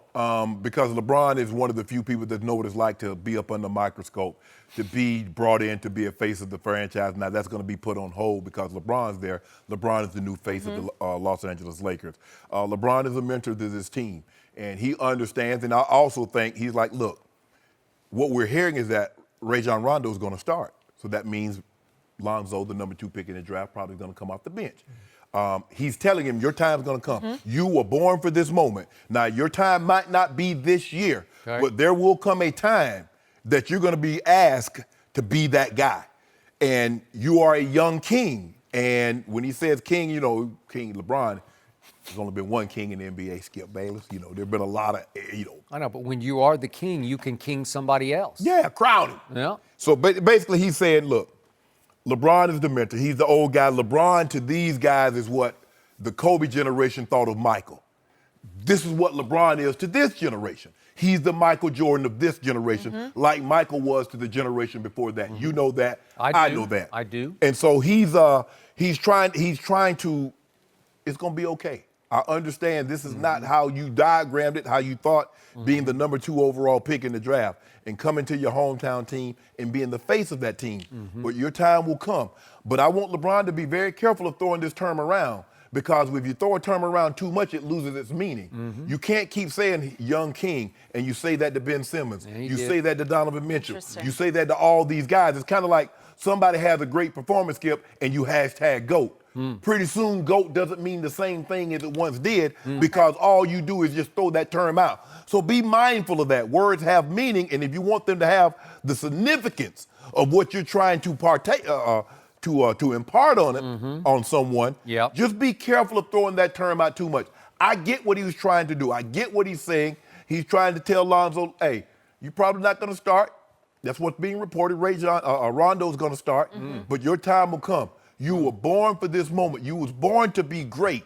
because LeBron is one of the few people that know what it's like to be up under a microscope, to be brought in to be a face of the franchise. Now that's going to be put on hold because LeBron's there. LeBron is the new face of the Los Angeles Lakers. LeBron is a mentor to this team, and he understands. And I also think he's like, look, what we're hearing is that Rajon Rondo is going to start. So that means Lonzo, the number 2 pick in the draft, probably going to come off the bench. He's telling him, your time's going to come. You were born for this moment. Now, your time might not be this year, but there will come a time that you're going to be asked to be that guy. And you are a young king. And when he says king, you know, King LeBron, there's only been one king in the NBA, Skip Bayless. You know, there have been a lot of, you know. I know, but when you are the king, you can king somebody else. Yeah, crown him. Yeah. So basically he said, look, LeBron is the mentor. He's the old guy. LeBron to these guys is what the Kobe generation thought of Michael. This is what LeBron is to this generation. He's the Michael Jordan of this generation, like Michael was to the generation before that. You know that. I know that. I do. And so he's trying to, it's going to be okay. I understand this is not how you diagrammed it, how you thought being the number 2 overall pick in the draft and coming to your hometown team and being the face of that team. But your time will come. But I want LeBron to be very careful of throwing this term around because if you throw a term around too much, it loses its meaning. You can't keep saying young king and you say that to Ben Simmons. You say that to Donovan Mitchell. You say that to all these guys. It's kind of like somebody has a great performance, Skip, and you hashtag GOAT. Pretty soon, GOAT doesn't mean the same thing as it once did because all you do is just throw that term out. So be mindful of that. Words have meaning, and if you want them to have the significance of what you're trying to partake, to impart on it, on someone, just be careful of throwing that term out too much. I get what he was trying to do. I get what he's saying. He's trying to tell Lonzo, hey, you're probably not going to start. That's what's being reported. Rondo's going to start, but your time will come. You were born for this moment. You was born to be great.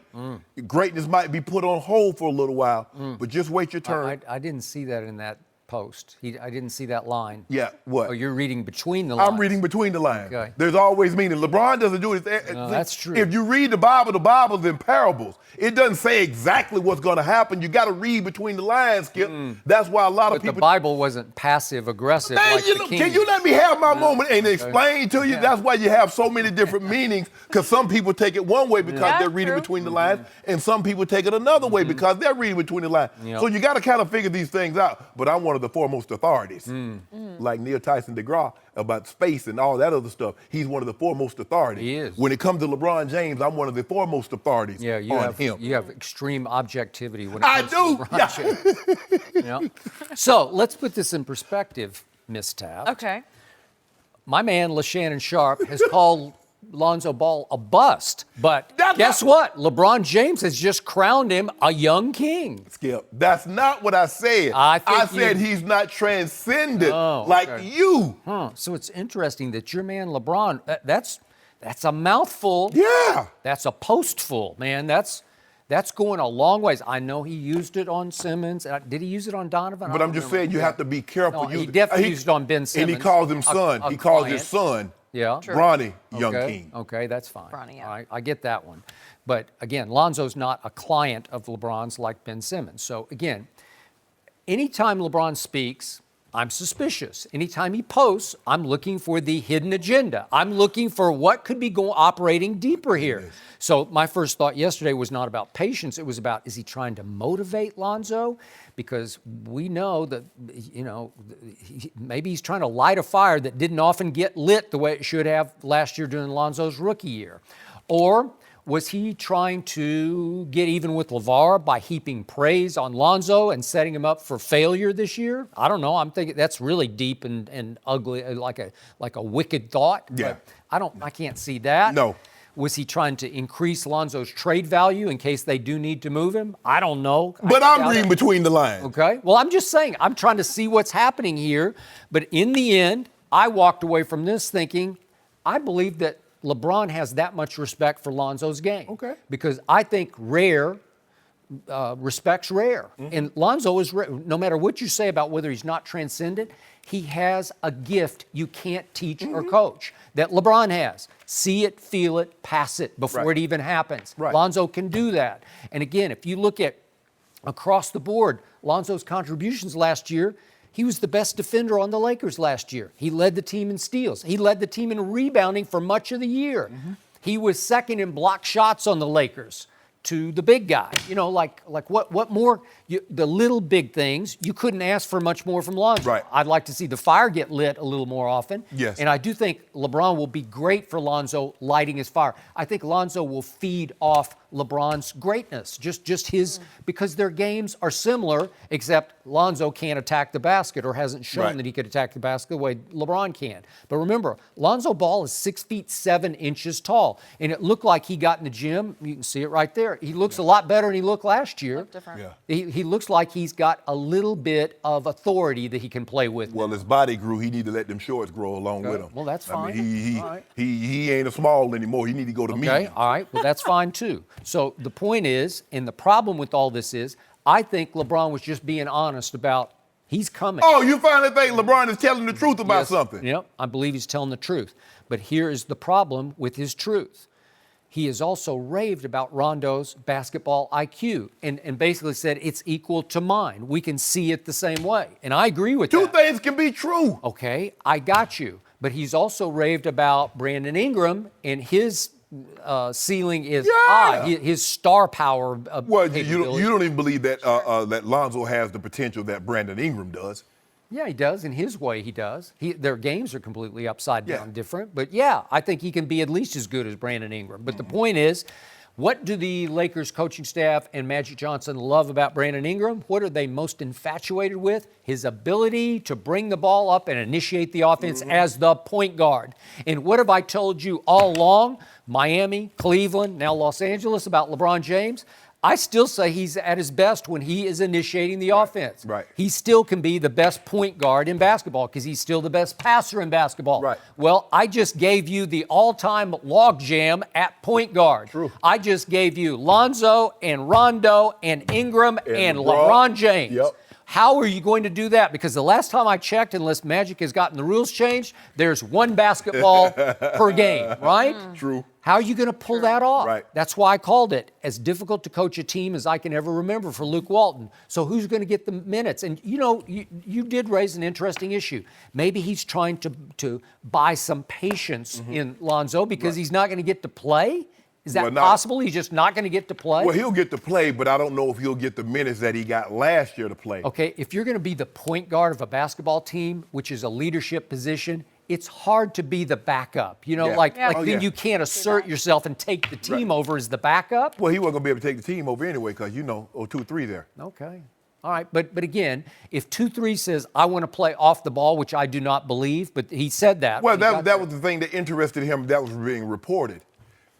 Greatness might be put on hold for a little while, but just wait your turn. I didn't see that in that post. I didn't see that line. Yeah, what? Oh, you're reading between the lines. I'm reading between the lines. Okay. There's always meaning. LeBron doesn't do it. No, that's true. If you read the Bible's in parables. It doesn't say exactly what's going to happen. You got to read between the lines, Skip. That's why a lot of people. But the Bible wasn't passive aggressive like the King. Can you let me have my moment and explain to you? Yeah. That's why you have so many different meanings, because some people take it one way because they're reading between the lines, and some people take it another way because they're reading between the lines. Yep. So you got to kind of figure these things out. But I'm one of the foremost authorities, like Neil Tyson DeGraw about space and all that other stuff. He's one of the foremost authorities. He is. When it comes to LeBron James, I'm one of the foremost authorities on him. You have extreme objectivity when it comes to LeBron James. Yeah. So let's put this in perspective, Miss Taft. Okay. My man, Shannon Sharpe, has called Lonzo Ball a bust. But guess what? LeBron James has just crowned him a young king. Skip, that's not what I said. I said he's not transcendent like you. So it's interesting that your man LeBron, that's a mouthful. Yeah. That's a postful, man. That's going a long ways. I know he used it on Simmons. Did he use it on Donovan? But I'm just saying you have to be careful. No, he definitely used it on Ben Simmons. And he calls him son. He calls his son. Yeah. Bronny, young king. Okay, that's fine. Bronny, yeah. All right, I get that one. But again, Lonzo's not a client of LeBron's like Ben Simmons. So again, anytime LeBron speaks, I'm suspicious. Anytime he posts, I'm looking for the hidden agenda. I'm looking for what could be operating deeper here. Yes. So my first thought yesterday was not about patience. It was about, is he trying to motivate Lonzo? Because we know that, maybe he's trying to light a fire that didn't often get lit the way it should have last year during Lonzo's rookie year. Or was he trying to get even with LeVar by heaping praise on Lonzo and setting him up for failure this year? I don't know. I'm thinking that's really deep and ugly, like a wicked thought. Yeah. But I can't see that. No. Was he trying to increase Lonzo's trade value in case they do need to move him? I don't know. But I'm reading between the lines. Okay. Well, I'm just saying, I'm trying to see what's happening here. But in the end, I walked away from this thinking, I believe that LeBron has that much respect for Lonzo's game. Okay. Because I think respects rare. And Lonzo is rare. No matter what you say about whether he's not transcendent, he has a gift you can't teach or coach that LeBron has. See it, feel it, pass it before it even happens. Right. Lonzo can do that. And again, if you look at across the board, Lonzo's contributions last year, he was the best defender on the Lakers last year. He led the team in steals. He led the team in rebounding for much of the year. He was second in block shots on the Lakers to the big guy. What more? The little big things, you couldn't ask for much more from Lonzo. Right. I'd like to see the fire get lit a little more often. Yes. And I do think LeBron will be great for Lonzo lighting his fire. I think Lonzo will feed off LeBron's greatness, just his, because their games are similar, except Lonzo can't attack the basket or hasn't shown that he could attack the basket the way LeBron can. But remember, Lonzo Ball is 6'7" tall, and it looked like he got in the gym. You can see it right there. He looks a lot better than he looked last year. Different. Yeah. He looks like he's got a little bit of authority that he can play with. Well, his body grew. He need to let them shorts grow along with him. Well, that's fine. I mean, he ain't a small anymore. He need to go to medium. Okay, all right. Well, that's fine too. So the point is, and the problem with all this is, I think LeBron was just being honest about he's coming. Oh, you finally think LeBron is telling the truth about something? Yep, I believe he's telling the truth. But here is the problem with his truth. He has also raved about Rondo's basketball IQ and basically said it's equal to mine. We can see it the same way. And I agree with that. Two things can be true. Okay, I got you. But he's also raved about Brandon Ingram, and his ceiling is high. His star power. Well, you don't even believe that that Lonzo has the potential that Brandon Ingram does. Yeah, he does. In his way, he does. Their games are completely upside down different. But yeah, I think he can be at least as good as Brandon Ingram. But the point is, what do the Lakers coaching staff and Magic Johnson love about Brandon Ingram? What are they most infatuated with? His ability to bring the ball up and initiate the offense as the point guard. And what have I told you all along? Miami, Cleveland, now Los Angeles about LeBron James. I still say he's at his best when he is initiating the offense. Right. He still can be the best point guard in basketball because he's still the best passer in basketball. Right. Well, I just gave you the all-time logjam at point guard. True. I just gave you Lonzo and Rondo and Ingram and LeBron James. Yep. how are you going to do that? Because the last time I checked, unless Magic has gotten the rules changed, there's one basketball per game, right? True. How are you going to pull that off? Right. That's why I called it as difficult to coach a team as I can ever remember for Luke Walton. So who's going to get the minutes? And, you did raise an interesting issue. Maybe he's trying to buy some patience in Lonzo because he's not going to get to play? Is that possible? He's just not going to get to play? Well, he'll get to play, but I don't know if he'll get the minutes that he got last year to play. Okay, if you're going to be the point guard of a basketball team, which is a leadership position, it's hard to be the backup. Then you can't assert yourself and take the team over as the backup. Well, he wasn't going to be able to take the team over anyway because, 2-3 there. Okay. All right, but again, if 2-3 says, I want to play off the ball, which I do not believe, but he said that. Well, that was the thing that interested him that was being reported,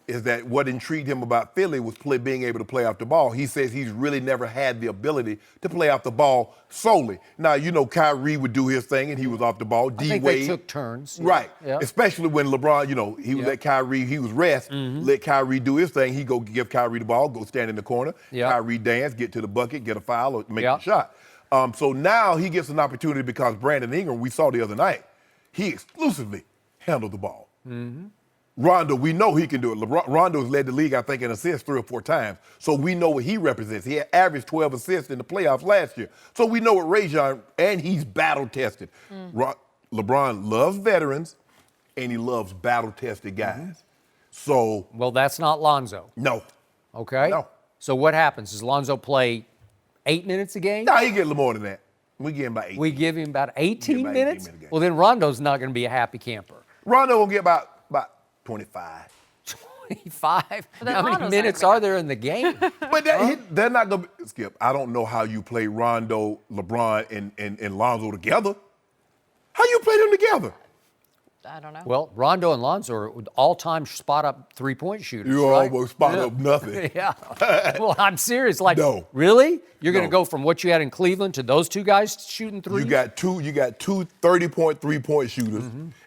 is that what intrigued him about Philly was being able to play off the ball. He says he's really never had the ability to play off the ball solely. Now, Kyrie would do his thing, and he was off the ball. I think they took turns. Right. Yeah. Especially when LeBron, he would let Kyrie, he was rest, let Kyrie do his thing. He go give Kyrie the ball, go stand in the corner. Yeah. Kyrie dance, get to the bucket, get a foul, or make a shot. So now he gets an opportunity because Brandon Ingram, we saw the other night, he exclusively handled the ball. Rondo, we know he can do it. Rondo's led the league, I think, in assists 3 or 4 times. So we know what he represents. He had averaged 12 assists in the playoffs last year. So we know what Rajon, and he's battle-tested. LeBron loves veterans, and he loves battle-tested guys. So. Well, that's not Lonzo. No. Okay? No. So what happens? Does Lonzo play 8 minutes a game? No, he get a little more than that. We give him about 18. We give him about 18 about minutes? 18 minutes a game. Well, then Rondo's not going to be a happy camper. Rondo will get about 25. 25? How many minutes are there in the game? But they're not going to, Skip, I don't know how you play Rondo, LeBron, and Lonzo together. How you play them together? I don't know. Well, Rondo and Lonzo are all-time spot-up three-point shooters, You right? almost spot up nothing. Yeah. Well, I'm serious. No. Really? You're going to No. go from what you had in Cleveland to those two guys shooting threes? You got two 30-point three-point shooters,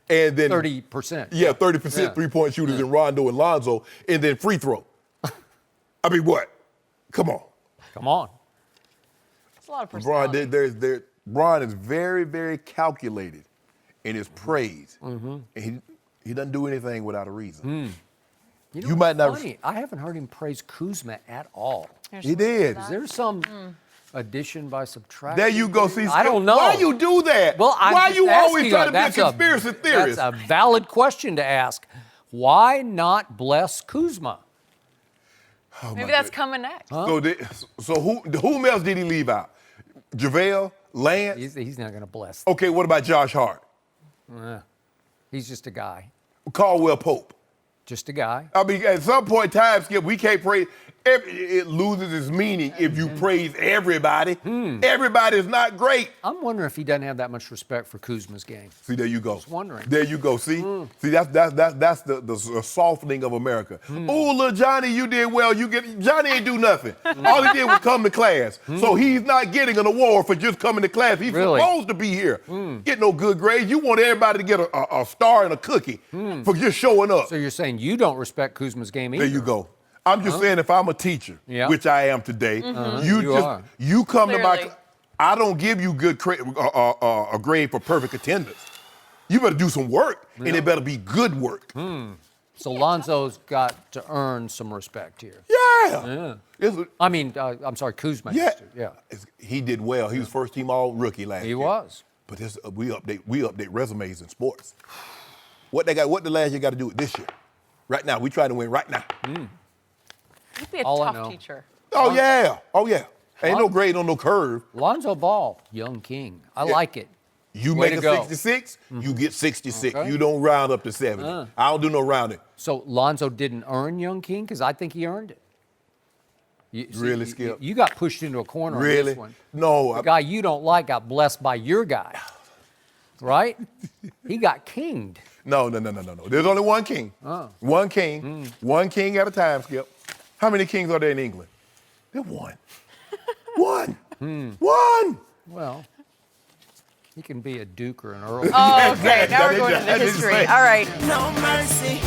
and then 30%. Yeah, 30% three-point shooters in Rondo and Lonzo, and then free throw. I mean, what? Come on. Come on. It's a lot of personality. Bron is very, very calculated in his praise, and he doesn't do anything without a reason. You might not. Funny, I haven't heard him praise Kuzma at all. He did. Is there some addition by subtraction? There you go. See, I don't know. Why you do that? Well, why you always try to be a conspiracy theorist? That's a valid question to ask. Why not bless Kuzma? Maybe that's coming next. So whom else did he leave out? JaVale, Lance. He's not going to bless. Okay, what about Josh Hart? He's just a guy. Caldwell Pope. Just a guy. I mean, at some point in time, Skip, we can't praise. It loses its meaning if you praise everybody. Everybody is not great. I'm wondering if he doesn't have that much respect for Kuzma's game. See, there you go. Just wondering. There you go. See, see, that's the softening of America. Oh, little Johnny, you did well. Johnny ain't do nothing. All he did was come to class. So he's not getting an award for just coming to class. He's supposed to be here. Get no good grades. You want everybody to get a star and a cookie for just showing up. So you're saying you don't respect Kuzma's game either? There you go. I'm just saying, if I'm a teacher, which I am today, you come to my. I don't give you a grade for perfect attendance. You better do some work, and it better be good work. So Lonzo's got to earn some respect here. Yeah. I'm sorry, Kuzma. Yeah. He did well. He was first team all rookie last year. He was. But we update resumes in sports. What the last year got to do with this year? Right now, we trying to win right now. You'd be a tough teacher. Oh, yeah. Ain't no grade on no curve. Lonzo Ball, young king. I like it. You Way make a to go. 66, you get 66. Okay. You don't round up to 70. I don't do no rounding. So Lonzo didn't earn young king? Because I think he earned it. Really, Skip? You got pushed into a corner on Really? this one. No. The guy you don't like got blessed by your guy. Right? He got kinged. No. There's only one king. One king. One king at a time, Skip. How many kings are there in England? There's one. One. Well, he can be a duke or an earl. Oh, okay. Now we're going into the history. All right. No mercy.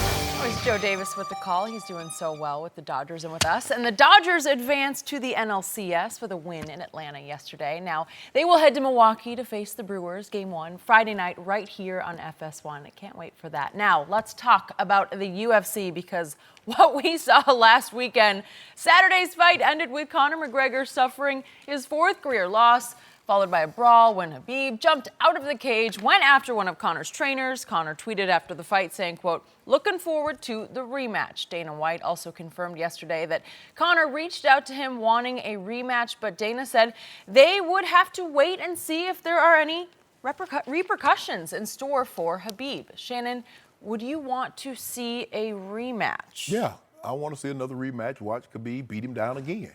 Here's Joe Davis with the call. He's doing so well with the Dodgers and with us. And the Dodgers advanced to the NLCS with a win in Atlanta yesterday. Now, they will head to Milwaukee to face the Brewers, Game 1, Friday night, right here on FS1. I can't wait for that. Now, let's talk about the UFC, because what we saw last weekend, Saturday's fight ended with Conor McGregor suffering his 4th career loss, followed by a brawl when Khabib jumped out of the cage, went after one of Conor's trainers. Conor tweeted after the fight saying, quote, "Looking forward to the rematch." Dana White also confirmed yesterday that Conor reached out to him wanting a rematch, but Dana said they would have to wait and see if there are any repercussions in store for Khabib. Shannon, would you want to see a rematch? Yeah, I want to see another rematch. Watch Khabib beat him down again.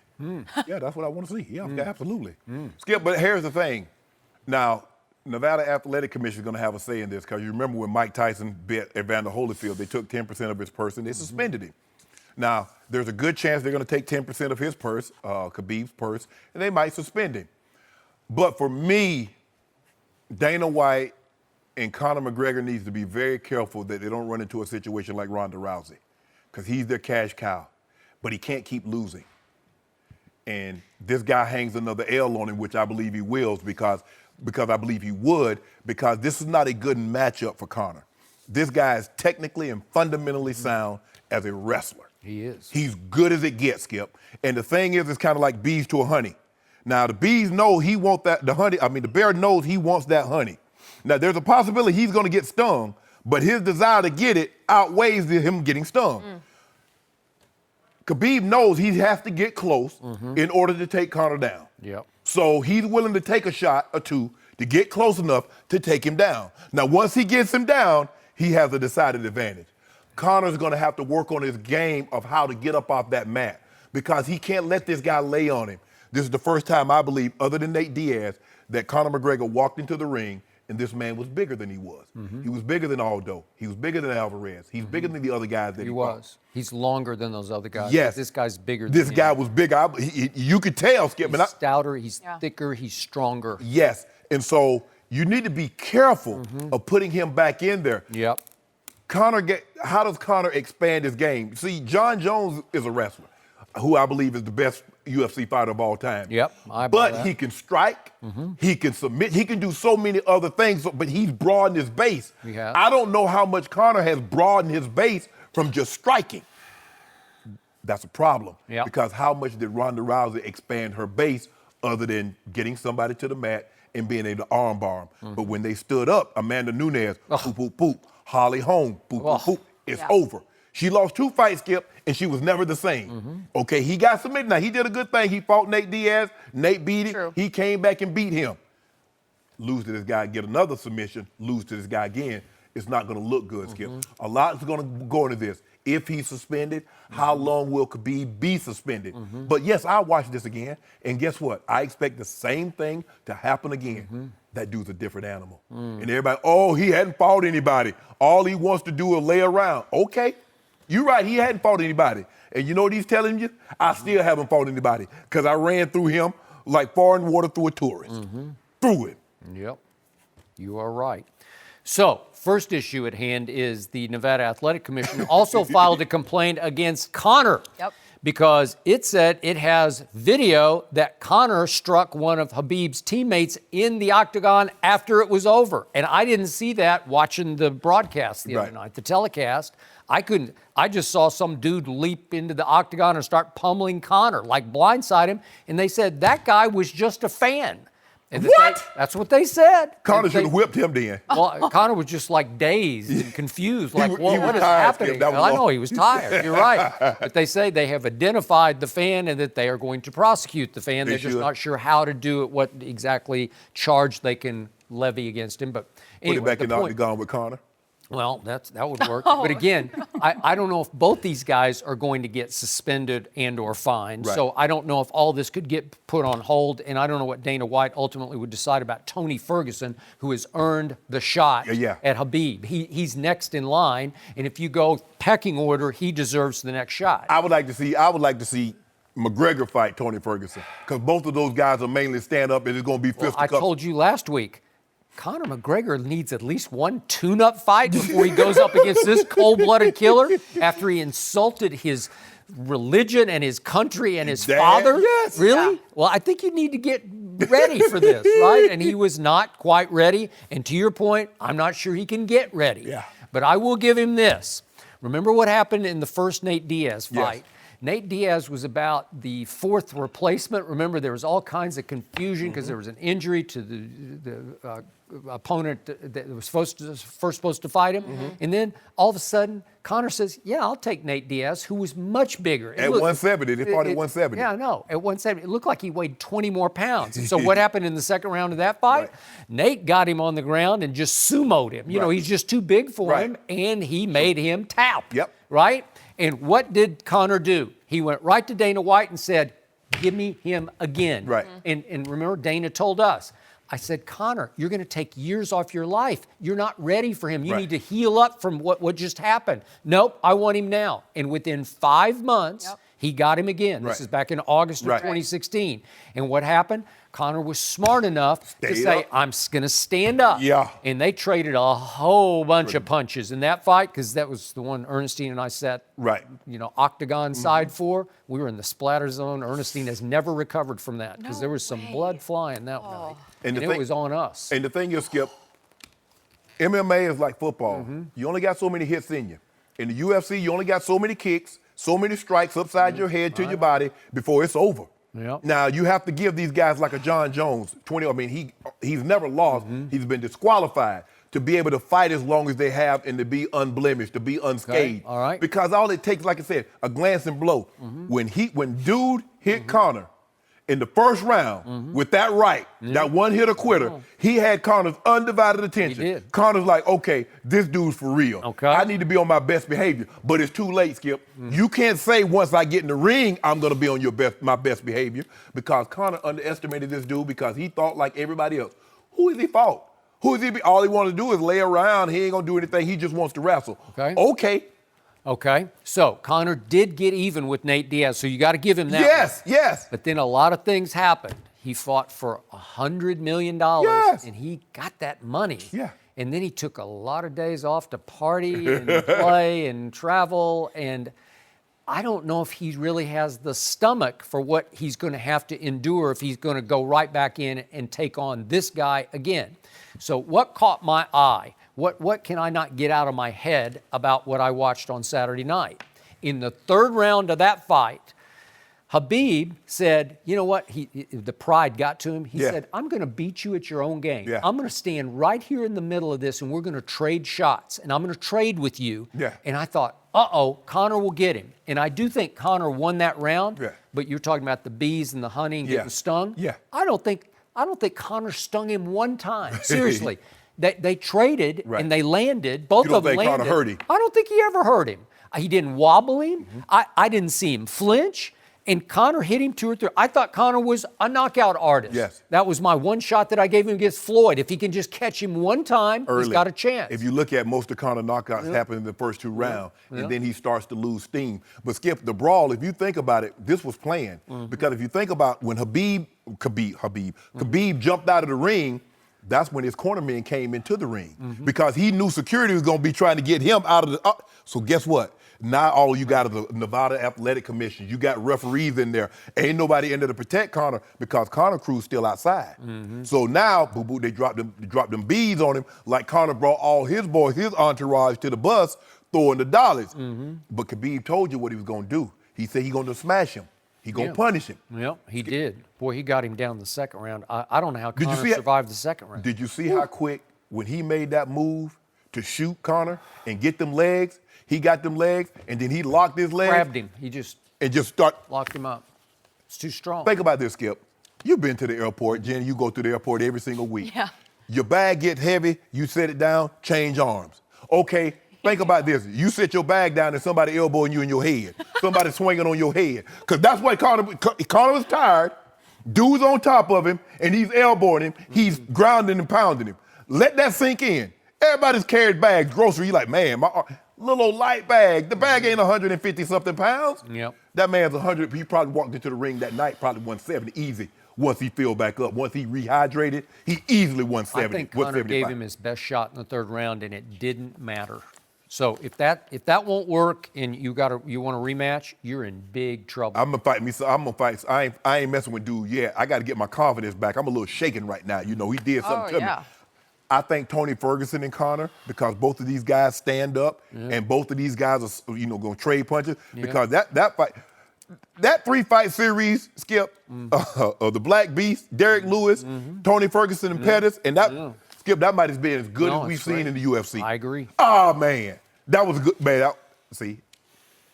Yeah, that's what I want to see. Yeah, absolutely. Skip, but here's the thing. Now, Nevada Athletic Commission is going to have a say in this, because you remember when Mike Tyson bet Evander Holyfield, they took 10% of his purse and they suspended him. Now, there's a good chance they're going to take 10% of his purse, Khabib's purse, and they might suspend him. But for me, Dana White and Conor McGregor needs to be very careful that they don't run into a situation like Ronda Rousey, because he's their cash cow, but he can't keep losing. And this guy hangs another L on him, which I believe he will, because I believe he would, because this is not a good matchup for Conor. This guy is technically and fundamentally sound as a wrestler. He is. He's good as it gets, Skip. And the thing is, it's kind of like bees to a honey. Now, the bees know he wants that, the bear knows he wants that honey. Now, there's a possibility he's going to get stung, but his desire to get it outweighs him getting stung. Khabib knows he has to get close in order to take Conor down. Yep. So he's willing to take a shot or two to get close enough to take him down. Now, once he gets him down, he has a decided advantage. Conor's going to have to work on his game of how to get up off that mat, because he can't let this guy lay on him. This is the first time, I believe, other than Nate Diaz, that Conor McGregor walked into the ring and this man was bigger than he was. He was bigger than Aldo. He was bigger than Alvarez. He's bigger than the other guys that he was. He's longer than those other guys. Yes. This guy's bigger than This him. guy was bigger. You could tell, Skip. He's stouter, he's thicker, he's stronger. Yes. And so you need to be careful of putting him back in there. Yep. How does Conor expand his game? See, John Jones is a wrestler who I believe is the best UFC fighter of all time. Yep, But he can strike, he can submit, he can do so many other things, but he's broadened his base. He has. I don't know how much Conor has broadened his base from just striking. That's a problem. Yep. Because how much did Ronda Rousey expand her base other than getting somebody to the mat and being able to armbar him? But when they stood up, Amanda Nunes, poop, poop, poop. Holly Holm, poop, poop, poop. It's over. She lost 2 fights, Skip, and she was never the same. Okay, he got submitted. Now, he did a good thing. He fought Nate Diaz. Nate beat him. True. He came back and beat him. Lose to this guy, get another submission, lose to this guy again. It's not going to look good, Skip. A lot is going to go into this. If he's suspended, how long will Khabib be suspended? But yes, I'll watch this again. And guess what? I expect the same thing to happen again. That dude's a different animal. And everybody, he hadn't fought anybody. All he wants to do is lay around. Okay, you're right, he hadn't fought anybody. And you know what he's telling you? I still haven't fought anybody, because I ran through him like foreign water through a tourist. Through it. Yep, you are right. So, first issue at hand is the Nevada Athletic Commission also filed a complaint against Conor. Yep. Because it said it has video that Conor struck one of Khabib's teammates in the octagon after it was over. And I didn't see that watching the broadcast the other night, the telecast. I just saw some dude leap into the octagon and start pummeling Conor, like blindside him. And they said that guy was just a fan. And that's what they said. Conor should have whipped him then. Well, Conor was just like dazed and confused, like, he what was is tired, happening? Skip. That was I know long. he was tired. You're right. But they say they have identified the fan and that they are going to prosecute the fan. They're just not sure how to do it, what exactly charge they can levy against him. But anyway, Put it back in the octagon with Conor. Well, that would work. But again, I don't know if both these guys are going to get suspended and or fined. Right. So I don't know if all this could get put on hold. And I don't know what Dana White ultimately would decide about Tony Ferguson, who has earned the shot at Khabib. He's next in line. And if you go pecking order, he deserves the next shot. I would like to see McGregor fight Tony Ferguson, because both of those guys are mainly stand up and it's going to be fisticuffs. I told you last week, Conor McGregor needs at least one tune-up fight before he goes up against this cold-blooded killer after he insulted his religion and his country and his father? Yes. Really? Yeah. Well, I think you need to get ready for this, right? And he was not quite ready. And to your point, I'm not sure he can get ready. Yeah. But I will give him this. Remember what happened in the first Nate Diaz fight? Yes. Nate Diaz was about the fourth replacement. Remember, there was all kinds of confusion because there was an injury to the opponent that was first supposed to fight him. And then all of a sudden, Conor says, yeah, I'll take Nate Diaz, who was much bigger. At 170, they fought at 170. Yeah, no, at 170. It looked like he weighed 20 more pounds. And so what happened in the second round of that fight? Right. Nate got him on the ground and just sumoed him. You know, Right. he's just too big for Right. him, and he made him tap. Yep. Right? And what did Conor do? He went right to Dana White and said, give me him again. Right. And remember, Dana told us, I said, Conor, you're going to take years off your life. You're not ready for him. You Right. need to heal up from what just happened. Nope, I want him now. And within 5 months, he got him again. This Right. is back in August of Right. 2016. And what happened? Conor was smart enough to Stayed say, up. I'm going to stand up. Yeah. And they traded a whole bunch of punches in that fight because that was the one Ernestine and I sat, Right. octagon side for. We were in the splatter zone. Ernestine has never recovered from that because there was some blood flying that night. And the it thing- was on us. And the thing is, Skip, MMA is like football. You only got so many hits in you. In the UFC, you only got so many kicks, so many strikes upside your head to your body before it's over. Yep. Now, you have to give these guys like a John Jones, he's never lost. He's been disqualified to be able to fight as long as they have and to be unblemished, to be unscathed. All right. Because all it takes, like I said, a glancing blow. When dude hit Conor in the first round with that right, that one hitter quitter, he had Conor's undivided attention. He did. Conor's like, okay, this dude's for real. Okay. I need to be on my best behavior. But it's too late, Skip. You can't say once I get in the ring, I'm gonna be on my best behavior, because Conor underestimated this dude because he thought like everybody else. Who is he fought? Who is he? All he wanted to do is lay around. He ain't gonna do anything. He just wants to wrestle. Okay. Okay, so Conor did get even with Nate Diaz, so you got to give him that. Yes, yes. But then a lot of things happened. He fought for $100 million, Yes. and he got that money. Yeah. And then he took a lot of days off to party and play and travel, and I don't know if he really has the stomach for what he's going to have to endure if he's going to go right back in and take on this guy again. So what caught my eye? What can I not get out of my head about what I watched on Saturday night? In the third round of that fight, Khabib said, you know what? The pride got to him. He said, I'm going to beat you at your own game. Yeah. I'm going to stand right here in the middle of this, and we're going to trade shots, and I'm going to trade with you. Yeah. And I thought, Conor will get him. And I do think Conor won that round, Yeah. but you're talking about the bees and the honey and Yeah. getting stung. Yeah. I don't think Conor stung him one time. Seriously. They traded Right. and they landed. Both You don't of them think Conor landed. hurt him? I don't think he ever hurt him. He didn't wobble him. I didn't see him flinch. And Conor hit him 2 or 3. I thought Conor was a knockout artist. Yes. That was my one shot that I gave him against Floyd. If he can just catch him one time, he's got a chance. If you look at most of Conor knockouts happen in the first 2 rounds, and then he starts to lose steam. But Skip, the brawl, if you think about it, this was planned. Because if you think about when Khabib jumped out of the ring, that's when his cornermen came into the ring. Because he knew security was going to be trying to get him out of the... So guess what? Now all you got is the Nevada Athletic Commission. You got referees in there. Ain't nobody in there to protect Conor because Conor crew's still outside. So now, boo-boo, they dropped them beads on him like Conor brought all his boys, his entourage to the bus, throwing the dollars. But Khabib told you what he was going to do. He said he's going to smash him. He's going to punish him. Yep, he did. Boy, he got him down the second round. I don't know how Conor see survived the second round. Did you see how quick when he made that move to shoot Conor and get them legs? He got them legs, and then he locked his legs. Grabbed him. He just locked him up. It's too strong. Think about this, Skip. You've been to the airport, Jen. You go to the airport every single week. Yeah. Your bag gets heavy. You set it down. Change arms. Okay. Think about this. You set your bag down and somebody elbowing you in your head. Somebody swinging on your head. Because that's why Conor was tired. Dude's on top of him, and he's elbowing him. He's grounding and pounding him. Let that sink in. Everybody's carried bags, grocery. You're like, man, my little old light bag. The bag ain't 150-something pounds. Yep. That man's 100. He probably walked into the ring that night, probably 170, easy. once he filled back up. Once he rehydrated, he easily won 70. I think won Conor 75. gave him his best shot in the third round, and it didn't matter. So if that won't work and you want a rematch, you're in big trouble. I'm gonna fight me. So I'm gonna fight. I ain't messing with dude yet. I got to get my confidence back. I'm a little shaken right now. You know, he did something to me. I think Tony Ferguson and Conor, because both of these guys stand up, and both of these guys are, going to trade punches. Because that fight, that 3-fight series, Skip, of the Black Beast, Derek Lewis, Tony Ferguson and Pettis, and that Skip, that might have been as good as we've seen in the UFC. I agree. Oh man, that was a good man. See.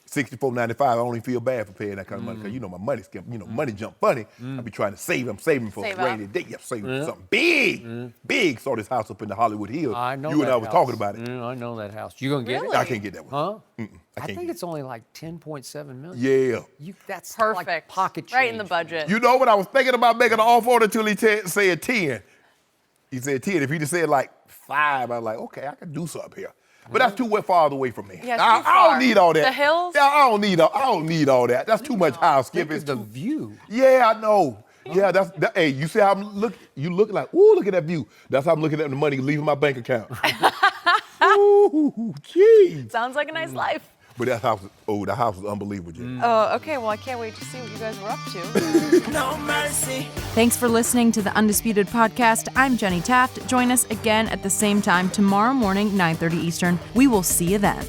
$64.95. I only feel bad for paying that kind of money because my money, Skip. Money jump funny. I be trying to save. I'm saving for a rainy day. Yeah, saving for something big, big. Saw this house up in the Hollywood Hills. I know. You and I was talking about it. I know that house. You gonna get it? I can't get that one. Huh? I think it's only like 10.7 million. Yeah. That's perfect. Like pocket change. Right in the budget. You know what? I was thinking about making an off order until he said 10. He said 10. If he just said like 5, I was like, okay, I can do something here. But that's too far away from me. Yeah, I don't need all that. The hills? Yeah, I don't need all that. That's too much house, Skip. It's the view. Yeah, I know. Yeah, hey, you see how you look like, ooh, look at that view. That's how I'm looking at the money leaving my bank account. Ooh, geez. Sounds like a nice life. But that house is unbelievable, Jen. Oh, okay. Well, I can't wait to see what you guys were up to. No mercy. Thanks for listening to the Undisputed Podcast. I'm Jenny Taft. Join us again at the same time tomorrow morning, 9:30 Eastern. We will see you then.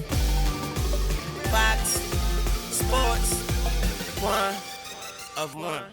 Fox Sports, one of one.